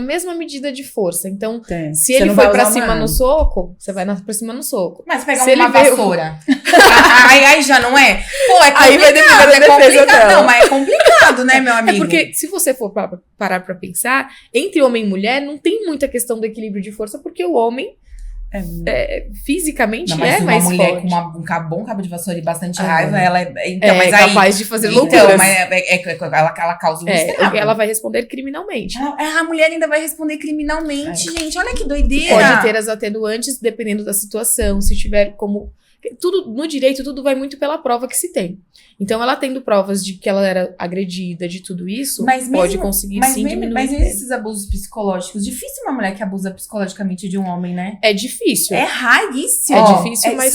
mesma medida de força. Então,
Tem.
se
Você
ele
não
foi
vai
pra
usar uma
cima
arma.
no soco, você vai pra cima no soco.
Mas pegar
Se
uma
ele veio-
vassoura. aí já não é? Pô, é complicado.
Aí vai depender da defesa
complicado.
dela.
Não, mas é complicado, né, meu amigo?
É porque, se você for parar pra pensar, entre homem e mulher, não tem muita questão do equilíbrio de força, porque o homem, fisicamente,
Não, mas
é
uma
mais
mulher
forte.
com um bom cabo de vassoura e bastante
Ah,
raiva, ela é... Então,
É
mas aí...
capaz de fazer
Então,
loucuras.
mas ela causa um estrago.
Ela vai responder criminalmente.
A mulher ainda vai responder criminalmente, gente. Olha que doideira.
Pode ter as atenuantes, dependendo da situação, se tiver como... Tudo, no direito, tudo vai muito pela prova que se tem. Então, ela tendo provas de que ela era agredida, de tudo isso, pode conseguir sim diminuir.
Mas
a
mesmo
pena.
esses abusos psicológicos, difícil uma mulher que abusa psicologicamente de um homem, né?
É difícil.
É raríssimo.
É difícil, mas...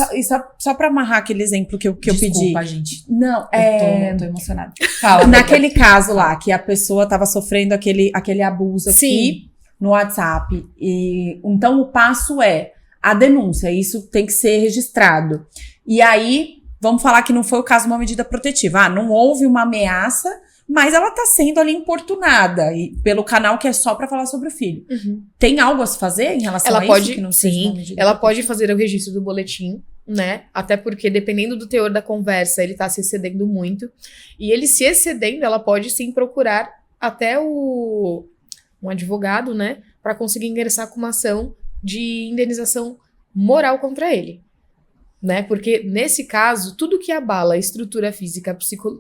Só pra amarrar aquele exemplo que eu pedi.
Desculpa, gente.
Não,
Eu tô emocionada. Fala.
naquele caso lá, que a pessoa tava sofrendo aquele abuso aqui
Sim.
no WhatsApp. E, então, o passo é a denúncia. Isso tem que ser registrado. E aí, vamos falar que não foi o caso de uma medida protetiva. Ah, não houve uma ameaça, mas ela tá sendo ali importunada. E pelo canal que é só pra falar sobre o filho.
Uhum.
Tem algo a se fazer em relação
Ela
a
pode,
isso? Que não seja uma
sim,
medida
ela
protetiva?
pode fazer o registro do boletim, né? Até porque, dependendo do teor da conversa, ele tá se excedendo muito. E ele se excedendo, ela pode sim procurar até um advogado, né? Pra conseguir ingressar com uma ação de indenização moral contra ele. Né? Porque, nesse caso, tudo que abala a estrutura física,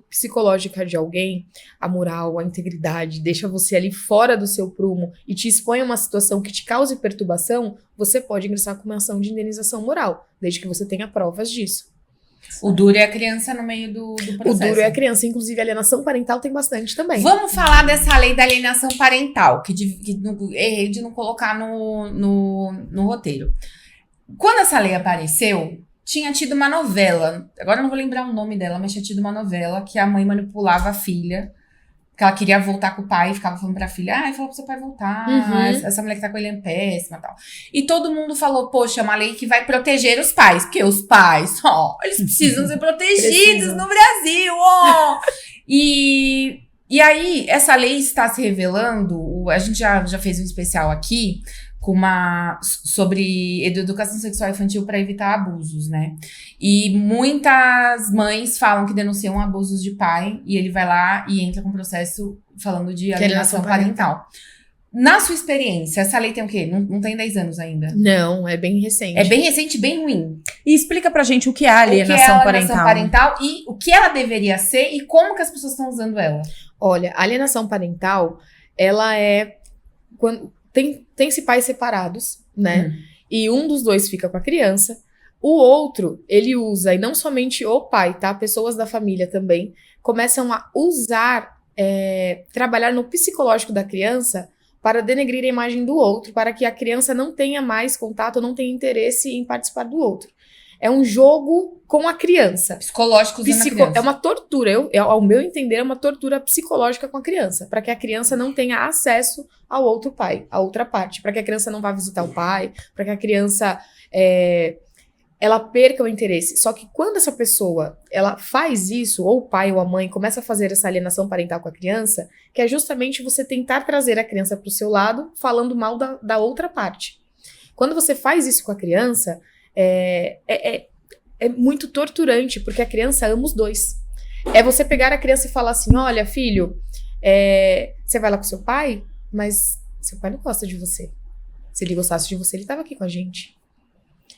psicológica de alguém, a moral, a integridade, deixa você ali fora do seu prumo e te expõe a uma situação que te cause perturbação, você pode ingressar com uma ação de indenização moral, desde que você tenha provas disso.
O duro é a criança no meio do processo.
O duro é a criança, inclusive a alienação parental tem bastante também.
Vamos falar dessa lei da alienação parental, errei de não colocar no roteiro. Quando essa lei apareceu, tinha tido uma novela, agora eu não vou lembrar o nome dela, mas tinha tido uma novela que a mãe manipulava a filha, que ela queria voltar com o pai, e ficava falando pra filha, fala pro seu pai voltar, essa mulher que tá com ele é péssima e tal. E todo mundo falou, poxa, é uma lei que vai proteger os pais, porque os pais, eles precisam ser protegidos no Brasil, E aí, essa lei está se revelando, a gente já fez um especial aqui, sobre educação sexual infantil para evitar abusos, né? E muitas mães falam que denunciam abusos de pai e ele vai lá e entra com processo falando de alienação parental. Na sua experiência, essa lei tem o quê? Não tem 10 anos ainda?
Não, é bem recente.
É bem recente, bem ruim.
E explica pra gente o que é a alienação parental.
E o que ela deveria ser e como que as pessoas estão usando ela.
Olha, a alienação parental, ela é quando tem-se pais separados, né? E um dos dois fica com a criança. O outro, ele usa, e não somente o pai, tá? Pessoas da família também começam a usar, trabalhar no psicológico da criança para denegrir a imagem do outro, para que a criança não tenha mais contato, não tenha interesse em participar do outro. É um jogo com a criança.
Psicológico usando a criança.
É uma tortura. Ao meu entender, é uma tortura psicológica com a criança. Para que a criança não tenha acesso ao outro pai, à outra parte. Para que a criança não vá visitar o pai. Para que a criança ela perca o interesse. Só que quando essa pessoa ela faz isso, ou o pai ou a mãe começa a fazer essa alienação parental com a criança, que é justamente você tentar trazer a criança para o seu lado, falando mal da outra parte. Quando você faz isso com a criança, é muito torturante, porque a criança ama os dois. É você pegar a criança e falar assim, olha, filho, você vai lá com seu pai, mas seu pai não gosta de você. Se ele gostasse de você, ele estava aqui com a gente.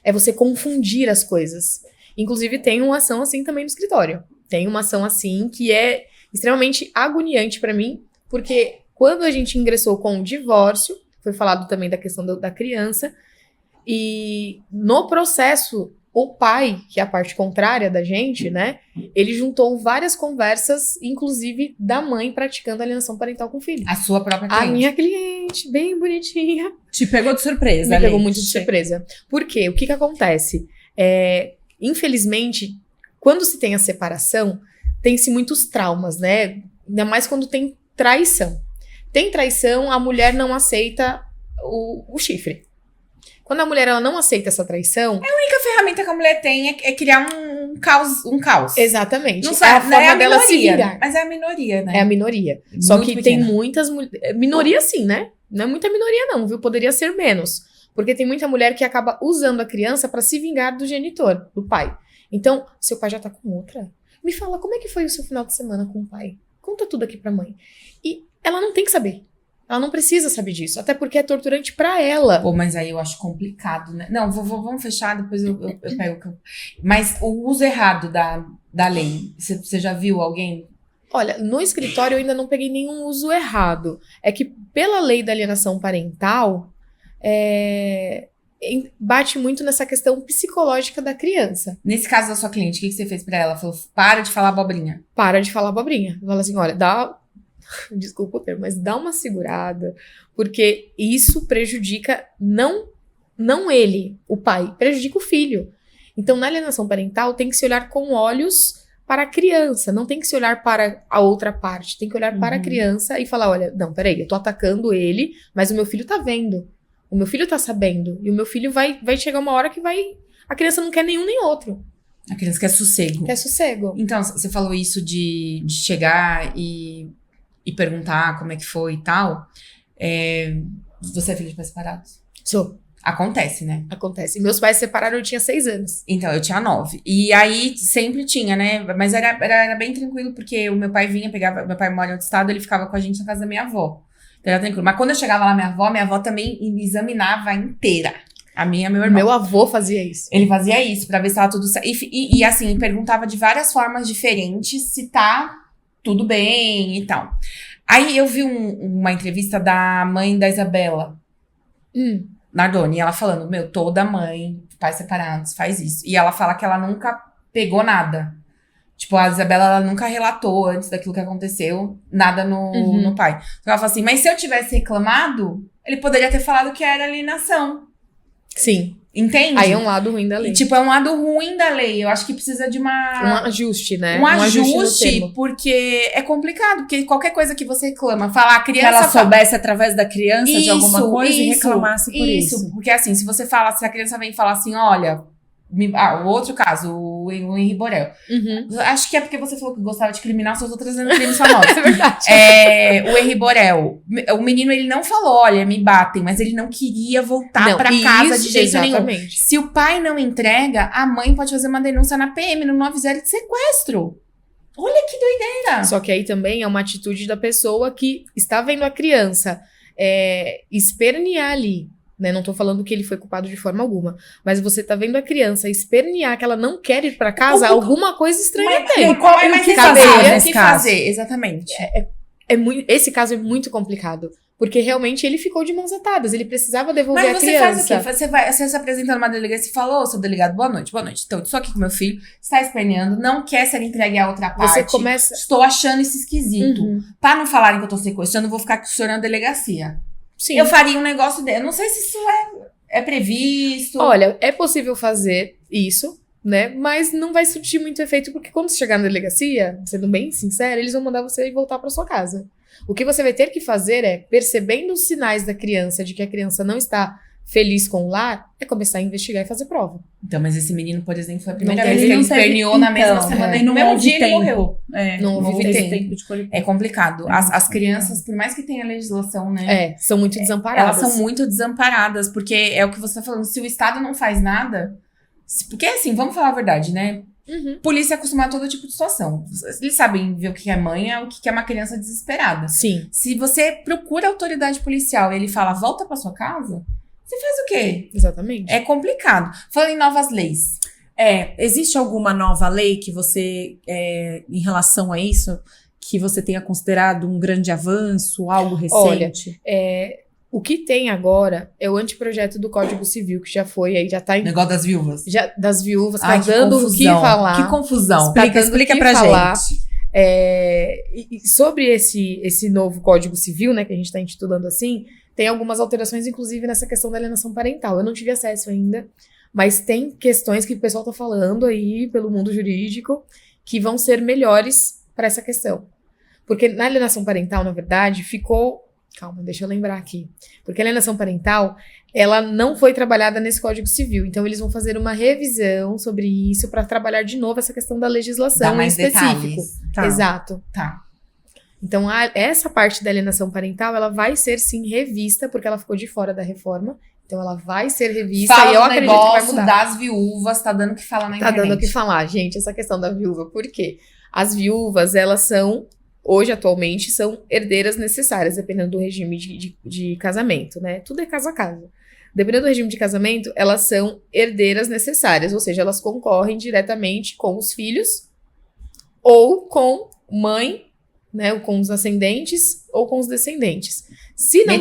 É você confundir as coisas. Inclusive, tem uma ação assim também no escritório. Tem uma ação assim que é extremamente agoniante pra mim, porque quando a gente ingressou com o divórcio, foi falado também da questão da criança, e no processo, o pai, que é a parte contrária da gente, né, ele juntou várias conversas, inclusive da mãe praticando alienação parental com o filho.
A sua própria cliente.
A minha cliente, bem bonitinha.
Te pegou de surpresa,
Me pegou
Lê.
muito de surpresa. Por quê? O que acontece? Infelizmente, quando se tem a separação, tem-se muitos traumas, né? Ainda mais quando tem traição. Tem traição, a mulher não aceita o chifre. Quando a mulher ela não aceita essa traição...
A única ferramenta que a mulher tem é criar um caos.
Exatamente.
Não
É
sabe,
a forma dela se
minoria,
vingar.
mas é a minoria, né?
É a minoria. Só
Muito
que tem
pequena.
muitas mulheres... Minoria sim, né? Não é muita minoria não, viu? Poderia ser menos. Porque tem muita mulher que acaba usando a criança pra se vingar do genitor, do pai. Então, seu pai já tá com outra? Me fala, como é que foi o seu final de semana com o pai? Conta tudo aqui pra mãe. E ela não tem que saber. Ela não precisa saber disso. Até porque é torturante pra ela.
Pô, mas aí eu acho complicado, né? Não, vamos fechar, depois eu pego. Mas o uso errado da lei, você já viu alguém?
Olha, no escritório eu ainda não peguei nenhum uso errado. É que pela lei da alienação parental, bate muito nessa questão psicológica da criança.
Nesse caso da sua cliente, o que você fez pra ela? Falou, para de falar abobrinha.
Para de falar abobrinha. Fala assim, olha, desculpa o termo, mas dá uma segurada, porque isso prejudica não ele, o pai, prejudica o filho. Então, na alienação parental, tem que se olhar com olhos para a criança, não tem que se olhar para a outra parte, tem que olhar para a criança e falar, olha, não, peraí, eu tô atacando ele, mas o meu filho tá vendo, o meu filho tá sabendo, e o meu filho vai chegar uma hora que a criança não quer nenhum nem outro,
A criança quer sossego.
quer sossego.
Então, você falou isso de chegar e perguntar como é que foi e tal. Você é filho de pais separados?
Sou.
Acontece, né?
Acontece. Meus pais se separaram, eu tinha 6 anos.
Então, eu tinha 9. E aí, sempre tinha, né? Mas era bem tranquilo, porque o meu pai vinha, meu pai mora em outro estado, ele ficava com a gente na casa da minha avó. Então, era tranquilo. Mas quando eu chegava lá, minha avó também me examinava inteira. A minha, meu irmão.
Meu avô fazia isso.
Ele fazia isso, pra ver se tava tudo certo. E assim, perguntava de várias formas diferentes se tá tudo bem e tal. Aí, eu vi uma entrevista da mãe da Isabela. Nardoni, ela falando, toda mãe, pais separados, faz isso. E ela fala que ela nunca pegou nada. Tipo, a Isabela, ela nunca relatou antes daquilo que aconteceu, nada no pai. Então ela fala assim, mas se eu tivesse reclamado, ele poderia ter falado que era alienação.
Sim.
Entende?
Aí é um lado ruim da lei.
E, tipo, é um lado ruim da lei. Eu acho que precisa de
Um ajuste, né?
um ajuste,
no termo.
porque é complicado. Porque qualquer coisa que você reclama, falar a
Que
criança...
ela soubesse através da criança de alguma
Isso,
coisa e
isso,
reclamasse por isso.
Porque assim, se você fala, se a criança vem falar assim, olha... o outro caso, o Henri Borel. Acho que é porque você falou que gostava de criminal, só eu tô trazendo crimes famosos.
É verdade.
O Henri Borel. O menino, ele não falou, olha, me batem, mas ele não queria voltar pra casa de jeito nenhum.
Exatamente.
Se o pai não entrega, a mãe pode fazer uma denúncia na PM, no 90 de sequestro. Olha que doideira.
Só que aí também é uma atitude da pessoa que está vendo a criança espernear ali. Né? Não tô falando que ele foi culpado de forma alguma. Mas você tá vendo a criança espernear que ela não quer ir pra casa, alguma coisa estranha tem.
Mas
o que
caberia
fazer nesse
que
caso?
fazer, exatamente.
Esse caso é muito complicado. Porque realmente ele ficou de mãos atadas. Ele precisava devolver
Mas
a
você
criança.
faz o quê? Você se apresenta numa delegacia e fala, ô, seu delegado, boa noite. Então, estou aqui com meu filho, está esperneando, não quer ser entregue à outra parte.
Você começa...
Estou achando isso esquisito. Pra não falarem que eu tô sequestrando, eu vou ficar questionando a delegacia.
Sim.
Eu faria um negócio dele. Eu não sei se isso é previsto.
Olha, é possível fazer isso, né? Mas não vai surtir muito efeito, porque quando você chegar na delegacia, sendo bem sincera, eles vão mandar você voltar para sua casa. O que você vai ter que fazer é, percebendo os sinais da criança, de que a criança não está feliz com o lar, é começar a investigar e fazer prova.
Então, mas esse menino, por exemplo, foi a primeira
Não
vez
teve-
que ele
não teve-
esperneou na mesma
então,
semana.
é.
E no
Não
mesmo
houve
dia ele
tempo.
morreu.
Não houve tempo.
de colher.
É complicado. As crianças, por mais que tenha legislação, né?
São muito desamparadas.
Elas são muito desamparadas, porque é o que você tá falando. Se o Estado não faz nada... Porque, assim, vamos falar a verdade, né?
Uhum.
Polícia é acostumada a todo tipo de situação. Eles sabem ver o que é mãe, o que é uma criança desesperada.
Sim.
Se você procura a autoridade policial e ele fala, volta pra sua casa, você faz o quê?
Exatamente.
É complicado. Falando em novas leis.
Existe alguma nova lei que você, em relação a isso, que você tenha considerado um grande avanço, algo recente?
O que tem agora é o anteprojeto do Código Civil, que já foi, aí já tá em,
Negócio das viúvas.
das viúvas,
Ai,
tá dando o que falar.
Que confusão.
Tá dando
Explica
o que
pra
falar.
gente.
E sobre esse novo Código Civil, né, que a gente está intitulando assim, tem algumas alterações, inclusive, nessa questão da alienação parental. Eu não tive acesso ainda, mas tem questões que o pessoal tá falando aí pelo mundo jurídico que vão ser melhores para essa questão. Porque na alienação parental, na verdade, ficou... Calma, deixa eu lembrar aqui. Porque a alienação parental, ela não foi trabalhada nesse Código Civil. Então, eles vão fazer uma revisão sobre isso para trabalhar de novo essa questão da legislação
Dá mais
em específico.
detalhes.
Tá.
Exato.
Tá.
Então, essa parte da alienação parental, ela vai ser, sim, revista, porque ela ficou de fora da reforma. Então, ela vai ser revista
Fala
e eu
do
acredito que vai
negócio
mudar.
das viúvas, tá dando o que falar na
Tá
internet.
dando o que falar, gente, essa questão da viúva. Por quê? As viúvas, elas são, hoje, atualmente, são herdeiras necessárias, dependendo do regime de casamento, né? Tudo é caso a caso. Dependendo do regime de casamento, elas são herdeiras necessárias, ou seja, elas concorrem diretamente com os filhos ou com mãe, né? Ou com os ascendentes ou com os descendentes. Se não...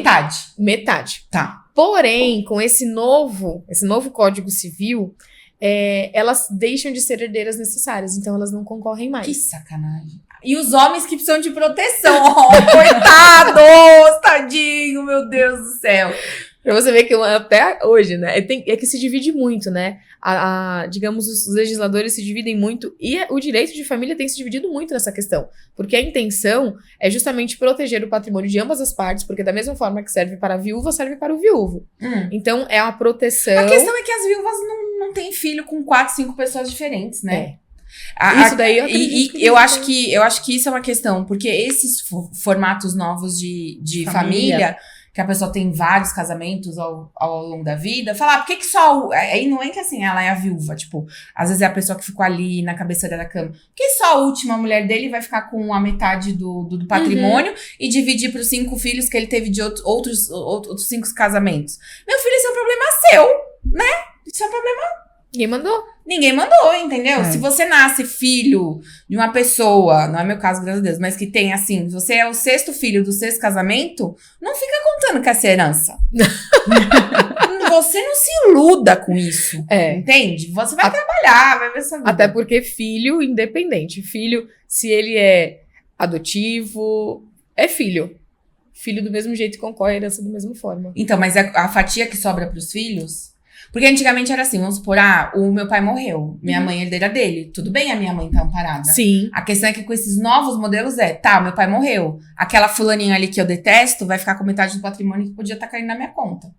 Metade.
Tá.
Porém, com esse novo Código Civil, elas deixam de ser herdeiras necessárias, então elas não concorrem mais.
Que sacanagem. E os homens que precisam de proteção. Oh, coitados, tadinho, meu Deus do céu.
Pra você ver que até hoje, né? É que se divide muito, né? Digamos, os legisladores se dividem muito e o direito de família tem se dividido muito nessa questão. Porque a intenção é justamente proteger o patrimônio de ambas as partes, porque da mesma forma que serve para a viúva, serve para o viúvo. Então, é uma proteção...
A questão é que as viúvas não têm filho com 4, 5 pessoas diferentes, né?
Isso daí eu acredito que
eu acho que isso é uma questão, porque esses formatos novos de família, que a pessoa tem vários casamentos ao longo da vida, falar, por que só... Aí não é que assim, ela é a viúva, tipo, às vezes é a pessoa que ficou ali na cabeceira da cama. Por que só a última mulher dele vai ficar com a metade do patrimônio e dividir para os 5 filhos que ele teve de outros 5 casamentos? Meu filho, isso é um problema seu, né? Isso é um problema... Ninguém mandou, entendeu? Se você nasce filho de uma pessoa, não é meu caso, graças a Deus, mas que tem assim, você é o 6º filho do 6º casamento, não fica contando com essa herança. Você não se iluda com isso, entende? Você vai trabalhar, vai ver essa vida.
Até porque filho independente. Filho, se ele é adotivo, é filho. Filho do mesmo jeito concorre à herança da mesma forma.
Então, mas a fatia que sobra pros filhos... Porque antigamente era assim, vamos supor, o meu pai morreu, minha mãe é herdeira dele. Tudo bem, a minha mãe tá amparada.
Sim.
A questão é que com esses novos modelos meu pai morreu. Aquela fulaninha ali que eu detesto vai ficar com metade do patrimônio que podia estar caindo na minha conta.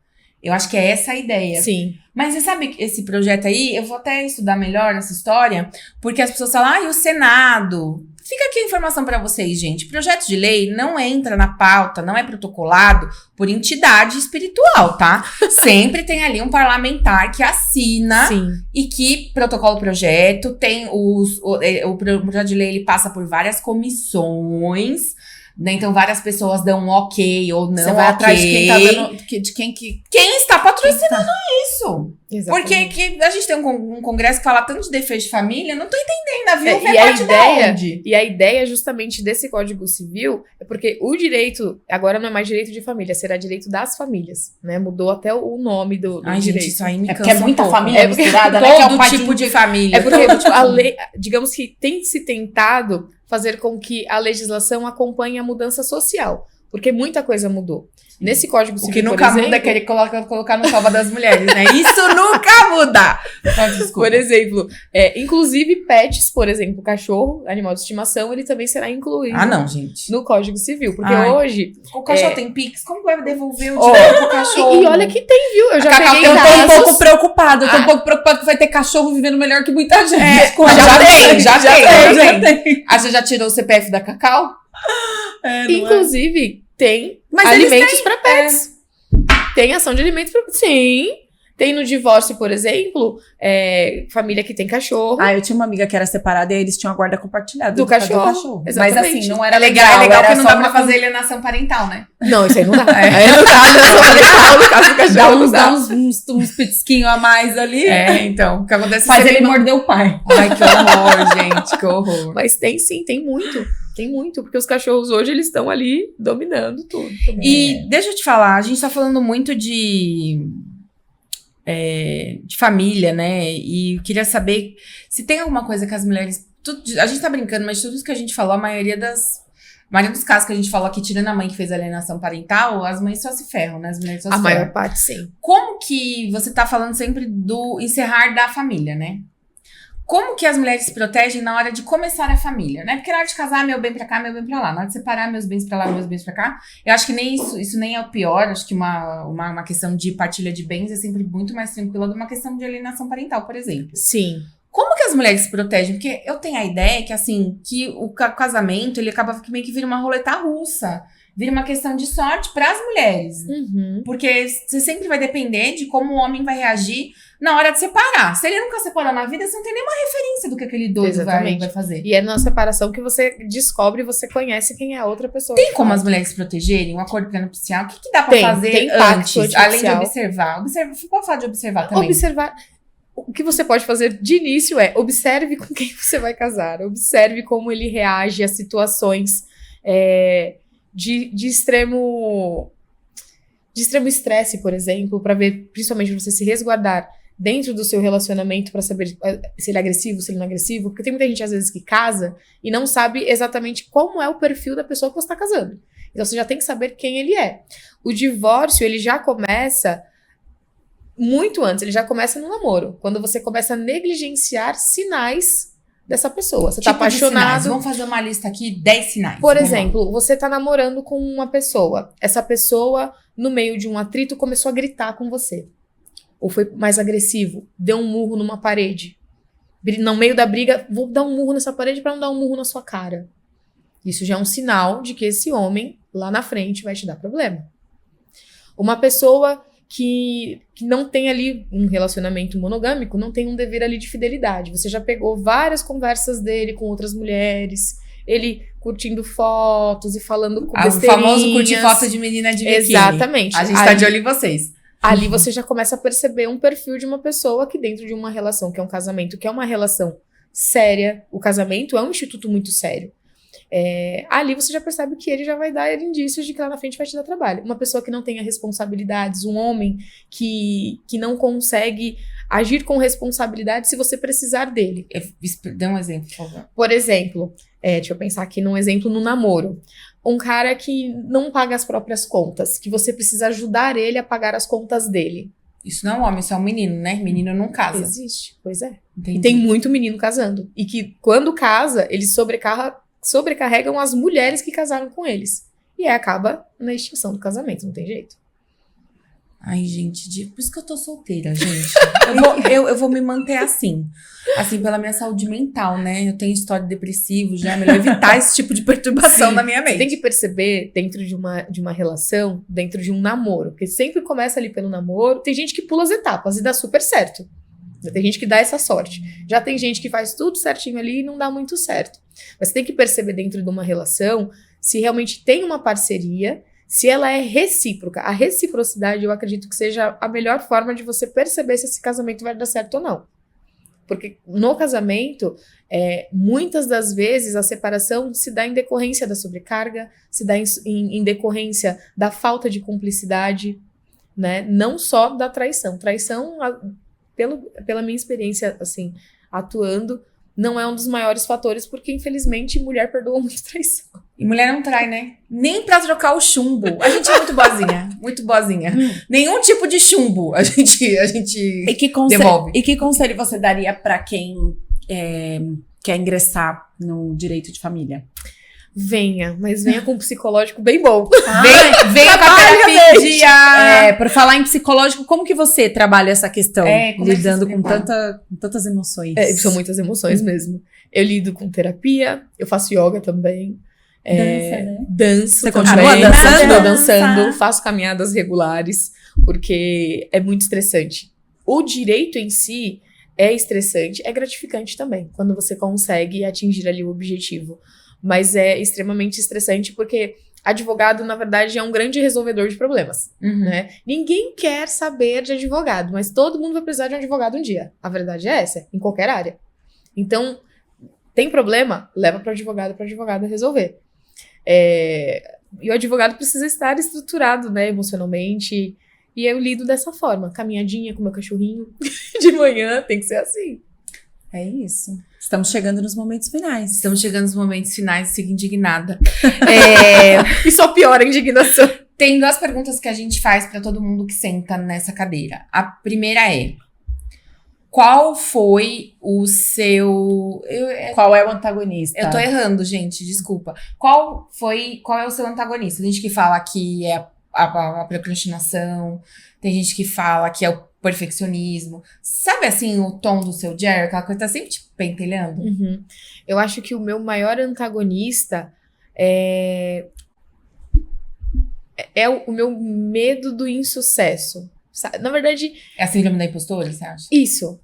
Eu acho que é essa a ideia.
Sim.
Mas você sabe que esse projeto aí, eu vou até estudar melhor essa história, porque as pessoas falam, e o Senado? Fica aqui a informação pra vocês, gente. Projeto de lei não entra na pauta, não é protocolado por entidade espiritual, tá? Sempre tem ali um parlamentar que assina e que protocola o projeto. Tem o projeto de lei, ele passa por várias comissões, né? Então várias pessoas dão um ok ou não.
Você vai atrás de quem tá dando... De
quem está patrocinando isso.
Exatamente.
Porque que a gente tem um congresso que fala tanto de defesa de família, não tô entendendo, a viúva
E
é
a
parte da
ideia,
onde?
e a ideia justamente desse Código Civil é porque o direito, agora não é mais direito de família, será direito das famílias, né? Mudou até o nome do
Ai,
direito.
gente, isso aí me cansa
porque é muita
um pouco.
família
porque
misturada, né? Que é o
Todo
padrinho
tipo de família.
É porque tipo, a lei, digamos que tem se tentado fazer com que a legislação acompanhe a mudança social, porque muita coisa mudou. Nesse Código Civil,
O que
por
nunca
exemplo,
muda é querer colocar no cova das mulheres, né? Isso nunca muda! Desculpa.
Por exemplo, inclusive pets, por exemplo, cachorro, animal de estimação, ele também será incluído
Ah, não, gente.
no Código Civil. Porque
Ai.
hoje...
O cachorro tem Pix? Como vai devolver o dinheiro pro cachorro?
E olha que tem, viu? Eu já
Cacau,
peguei
eu tô
Eu tô um pouco
casos...
preocupada. Eu tô um pouco preocupada que vai ter cachorro vivendo melhor que muita gente.
Já tem.
tem.
Ah, você já tirou o CPF da Cacau?
Inclusive, tem
Mas
alimentos para pets. Tem ação de alimentos para... Sim. Tem no divórcio, por exemplo, família que tem cachorro.
Ah, eu tinha uma amiga que era separada e eles tinham a guarda compartilhada
Do cachorro.
Mas
Exatamente.
assim, não era
É legal
era
que não
só
dá pra
uma
fazer alienação parental, né?
Não, isso aí não dá. Aí no caso do cachorro, não
Dá uns petisquinhos a mais ali.
Então, o que acontece
Faz
é
ele morder o pai.
Ai, que horror, gente, que horror.
Mas tem sim, tem muito. Tem muito, porque os cachorros hoje, eles estão ali dominando tudo. Também.
E deixa eu te falar, a gente tá falando muito de família, né? E eu queria saber se tem alguma coisa que as mulheres... a gente tá brincando, mas tudo isso que a gente falou, a maioria dos casos que a gente falou aqui, tirando a mãe que fez alienação parental, as mães só se ferram, né? As mulheres só se
A
ferram.
maior parte, sim.
Como que você tá falando sempre do encerrar da família, né? Como que as mulheres se protegem na hora de começar a família, né? Porque na hora de casar, meu bem pra cá, meu bem pra lá. Na hora de separar, meus bens pra lá, meus bens pra cá. Eu acho que nem isso nem é o pior. Acho que uma questão de partilha de bens é sempre muito mais tranquila do que uma questão de alienação parental, por exemplo.
Sim.
Como que as mulheres se protegem? Porque eu tenho a ideia que, assim, que o casamento, ele acaba que meio que vira uma roleta russa. Vira uma questão de sorte para as mulheres.
Uhum.
Porque você sempre vai depender de como o homem vai reagir na hora de separar. Se ele nunca separou na vida, você não tem nenhuma referência do que aquele doido vai fazer.
E é na separação que você descobre, você conhece quem é a outra pessoa.
Tem como as mulheres se protegerem? Um acordo pré-nupcial? O que dá pra fazer
tem pacto
antes? Além de
antinupcial.
observar. Pode falar de observar também.
Observar. O que você pode fazer de início é observe com quem você vai casar. Observe como ele reage a situações de extremo estresse, por exemplo, para ver, principalmente você se resguardar dentro do seu relacionamento para saber se ele é agressivo, se ele não é agressivo, porque tem muita gente às vezes que casa e não sabe exatamente como é o perfil da pessoa que você está casando. Então você já tem que saber quem ele é. O divórcio, ele já começa muito antes, ele já começa no namoro, quando você começa a negligenciar sinais dessa pessoa. Você tá apaixonado.
Vamos fazer uma lista aqui, 10 sinais.
Por exemplo, você tá namorando com uma pessoa. Essa pessoa, no meio de um atrito, começou a gritar com você. Ou foi mais agressivo, deu um murro numa parede. No meio da briga, vou dar um murro nessa parede pra não dar um murro na sua cara. Isso já é um sinal de que esse homem, lá na frente, vai te dar problema. Uma pessoa que não tem ali um relacionamento monogâmico, não tem um dever ali de fidelidade. Você já pegou várias conversas dele com outras mulheres, ele curtindo fotos e falando com besteirinhas.
O famoso curtir foto de menina de biquíni.
Exatamente.
A gente tá de olho em vocês.
Ali você já começa a perceber um perfil de uma pessoa que dentro de uma relação, que é um casamento, que é uma relação séria, o casamento é um instituto muito sério. Ali você já percebe que ele já vai dar indícios de que lá na frente vai te dar trabalho. Uma pessoa que não tenha responsabilidades, um homem que não consegue agir com responsabilidade se você precisar dele.
Dê um exemplo, por favor.
Por exemplo, deixa eu pensar aqui num exemplo no namoro. Um cara que não paga as próprias contas, que você precisa ajudar ele a pagar as contas dele.
Isso não é um homem, isso é um menino, né? Menino não casa.
Existe, pois é.
Entendi.
E tem muito menino casando. E que quando casa, eles sobrecarregam as mulheres que casaram com eles. E aí acaba na extinção do casamento, não tem jeito.
Ai, gente, por isso que eu tô solteira, gente. Eu vou me manter assim. Assim, pela minha saúde mental, né? Eu tenho história depressiva, já é melhor evitar esse tipo de perturbação na minha mente.
Você tem que perceber, dentro de uma relação, dentro de um namoro, porque sempre começa ali pelo namoro, tem gente que pula as etapas e dá super certo. Tem gente que dá essa sorte. Já tem gente que faz tudo certinho ali e não dá muito certo. Mas você tem que perceber dentro de uma relação se realmente tem uma parceria, se ela é recíproca. A reciprocidade, eu acredito que seja a melhor forma de você perceber se esse casamento vai dar certo ou não. Porque no casamento, muitas das vezes a separação se dá em decorrência da sobrecarga, se dá em decorrência da falta de cumplicidade, né? Não só da traição. Traição, pela minha experiência, assim, atuando, não é um dos maiores fatores, porque infelizmente mulher perdoa muito traição.
E mulher não trai, né? Nem pra trocar o chumbo. A gente é muito boazinha. Muito boazinha. Nenhum tipo de chumbo a gente
E que
devolve.
E que conselho você daria pra quem quer ingressar no direito de família?
Venha, mas venha com um psicológico bem bom.
Venha com a terapia em dia.
Por falar em psicológico, como que você trabalha essa questão?
Como é que
Lidando
você
com
prepara?
tantas emoções.
São muitas emoções mesmo. Eu lido com terapia, eu faço yoga também.
Dança, né?
Danço
Você
também.
continua dançando?
Continuo dançando, faço caminhadas regulares, porque é muito estressante. O direito em si é estressante, é gratificante também, quando você consegue atingir ali o objetivo. Mas é extremamente estressante porque advogado, na verdade, é um grande resolvedor de problemas, né? Ninguém quer saber de advogado, mas todo mundo vai precisar de um advogado um dia. A verdade é essa, em qualquer área. Então, tem problema? Leva para o advogado resolver. E o advogado precisa estar estruturado, né, emocionalmente. E eu lido dessa forma, caminhadinha com meu cachorrinho de manhã, tem que ser assim.
É isso. Estamos chegando nos momentos finais.
Estamos chegando nos momentos finais, sigo indignada.
E só piora a indignação.
Tem 2 perguntas que a gente faz pra todo mundo que senta nessa cadeira. A primeira é: qual foi o seu...
Qual é o antagonista?
Eu tô errando, gente, desculpa. Qual é o seu antagonista? Tem gente que fala que é a procrastinação, tem gente que fala que é o perfeccionismo. Sabe, assim, o tom do seu Jerry? Aquela coisa que tá sempre te pentelhando?
Eu acho que o meu maior antagonista é o meu medo do insucesso. Na verdade...
É a síndrome da impostora, você acha?
Isso.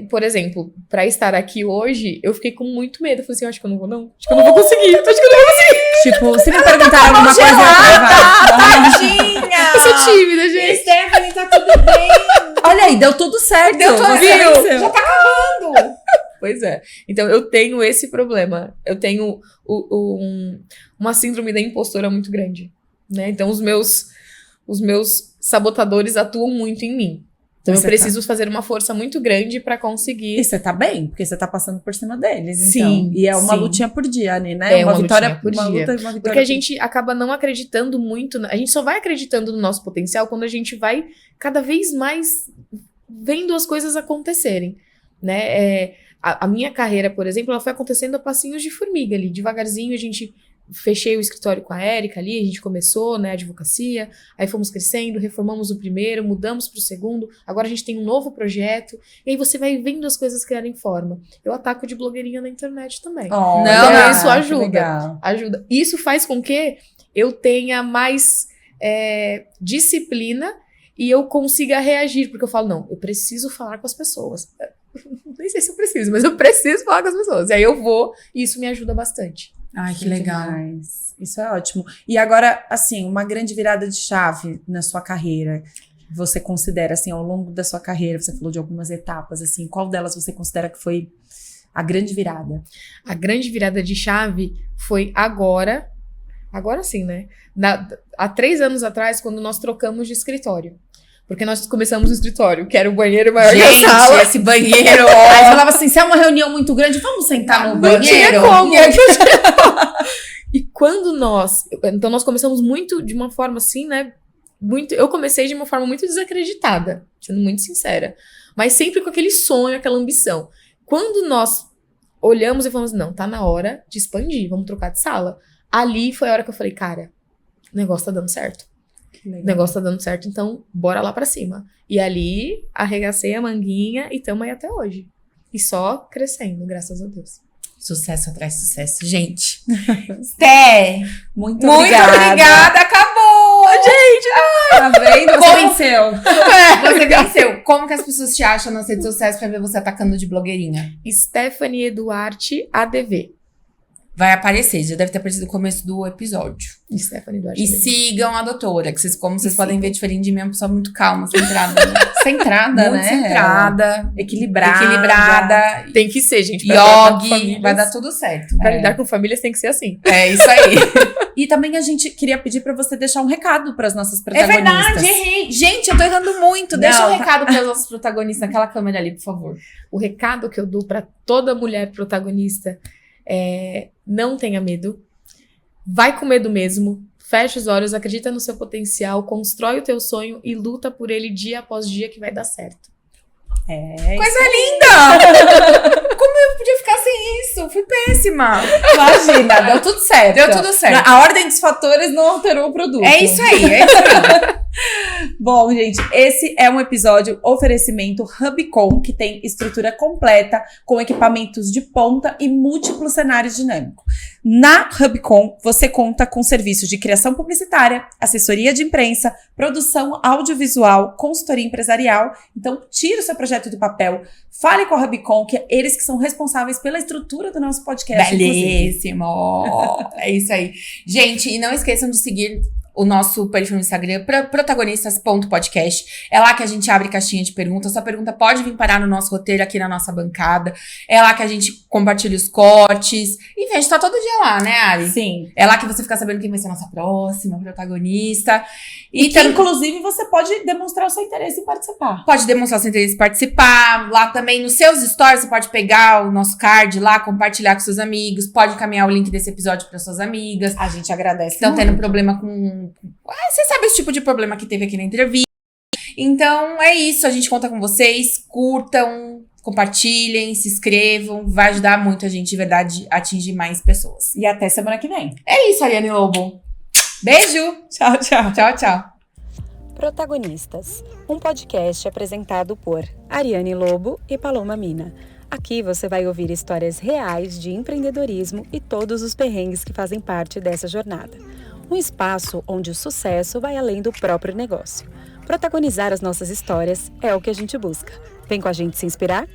Por exemplo, pra estar aqui hoje, eu fiquei com muito medo. Eu falei assim, acho que eu não vou, não. Acho que eu não vou conseguir. Acho que eu não vou conseguir.
Tipo, se me perguntar alguma coisa, eu vou
Tadinha!
Eu sou tímida, gente.
Stephanie, tá tudo bem?
Olha aí, deu tudo certo.
Deu tudo
Você
certo.
venceu.
Já tá acabando.
Pois é. Então, eu tenho esse problema. Eu tenho uma síndrome da impostora muito grande, né? Então, os meus sabotadores atuam muito em mim. Então, eu preciso fazer uma força muito grande pra conseguir.
E você tá bem, porque você tá passando por cima deles,
Sim,
então. E é uma
sim.
lutinha por dia, né?
É uma lutinha por
uma
dia.
luta e uma vitória.
Porque a gente acaba não acreditando muito. A gente só vai acreditando no nosso potencial quando a gente vai cada vez mais vendo as coisas acontecerem, né? A minha carreira, por exemplo, ela foi acontecendo a passinhos de formiga ali. Devagarzinho, fechei o escritório com a Érica ali, a gente começou, né, a advocacia, aí fomos crescendo, reformamos o primeiro, mudamos para o segundo, agora a gente tem um novo projeto, e aí você vai vendo as coisas criarem forma. Eu ataco de blogueirinha na internet também.
Oh,
Não,
legal,
isso
que
ajuda.
legal.
Ajuda. Isso faz com que eu tenha mais disciplina e eu consiga reagir, porque eu falo, não, eu preciso falar com as pessoas. Nem sei se eu preciso, mas eu preciso falar com as pessoas. E aí eu vou, e isso me ajuda bastante.
Ai, que legal.
Demais. Isso é ótimo. E agora, assim, uma grande virada de chave na sua carreira, você considera, assim, ao longo da sua carreira, você falou de algumas etapas, assim, qual delas você considera que foi a grande virada?
A grande virada de chave foi agora sim, né? Há 3 anos atrás, quando nós trocamos de escritório. Porque nós começamos no escritório, que era o banheiro maior que a sala.
Esse banheiro...
Aí falava assim, se é uma reunião muito grande, vamos sentar no banheiro?
Tinha como. E quando então nós começamos muito de uma forma assim, né? Eu comecei de uma forma muito desacreditada, sendo muito sincera. Mas sempre com aquele sonho, aquela ambição. Quando nós olhamos e falamos, não, tá na hora de expandir, vamos trocar de sala. Ali foi a hora que eu falei, cara, o negócio tá dando certo. O negócio tá dando certo, então bora lá pra cima. E ali, arregacei a manguinha e tamo aí até hoje. E só crescendo, graças a Deus.
Sucesso atrás de sucesso. Gente, Sté,
Muito
obrigada. Acabou! Gente,
tá vendo? Você venceu.
Você venceu. Como que as pessoas te acham nas redes sociais pra ver você atacando de blogueirinha?
Stephanie Eduarte ADV.
vai aparecer. Já deve ter aparecido no começo do episódio.
E Stephanie Duarte.
E sigam a doutora, que como vocês podem ver, diferente de mim, é uma pessoa muito calma, centrada. Né?
Centrada,
Muito
né?
centrada,
Equilibrada.
Tem que ser, gente. Pra lidar com
yogi,
famílias-
vai dar tudo certo.
Pra lidar com famílias tem que ser assim.
É isso aí.
E também a gente queria pedir pra você deixar um recado pras nossas
É
protagonistas.
verdade, errei. Gente, eu tô errando muito. Deixa
Não,
um recado para os nossos protagonistas naquela câmera ali, por favor.
O recado que eu dou pra toda mulher protagonista é: não tenha medo. Vai com medo mesmo. Fecha os olhos, acredita no seu potencial, constrói o teu sonho e luta por ele dia após dia que vai dar certo.
Coisa linda! Como eu podia ficar sem isso? Fui péssima.
Imagina, deu tudo certo.
Deu tudo certo.
A ordem dos fatores não alterou o produto.
É isso aí, é isso aí.
Bom, gente, esse é um episódio oferecimento Hubcon, que tem estrutura completa, com equipamentos de ponta e múltiplos cenários dinâmicos. Na Hubcon, você conta com serviços de criação publicitária, assessoria de imprensa, produção audiovisual, consultoria empresarial. Então, tira o seu projeto do papel, fale com a Hubcon, que é eles que são responsáveis pela estrutura do nosso podcast. inclusive.
Belíssimo! É isso aí. Gente, e não esqueçam de seguir o nosso perfil no Instagram, protagonistas.podcast. É lá que a gente abre caixinha de perguntas. Sua pergunta pode vir parar no nosso roteiro, aqui na nossa bancada. É lá que a gente compartilha os cortes. Enfim, a gente tá todo dia lá, né, Ari?
Sim.
É lá que você fica sabendo quem vai ser a nossa próxima protagonista.
E que, inclusive, você pode demonstrar o seu interesse em participar.
Pode demonstrar seu interesse em participar. Lá também, nos seus stories, você pode pegar o nosso card lá, compartilhar com seus amigos. Pode encaminhar o link desse episódio para suas amigas.
A gente agradece
Estão
muito.
tendo problema com... você sabe esse tipo de problema que teve aqui na entrevista. Então, é isso. A gente conta com vocês. Curtam, compartilhem, se inscrevam. Vai ajudar muito a gente, de verdade, a atingir mais pessoas.
E até semana que vem.
É isso, Ariane Lobo. Beijo.
Tchau, tchau.
Tchau, tchau.
Protagonistas, um podcast apresentado por Ariane Lobo e Paloma Mina. Aqui você vai ouvir histórias reais de empreendedorismo e todos os perrengues que fazem parte dessa jornada. Um espaço onde o sucesso vai além do próprio negócio. Protagonizar as nossas histórias é o que a gente busca. Vem com a gente se inspirar?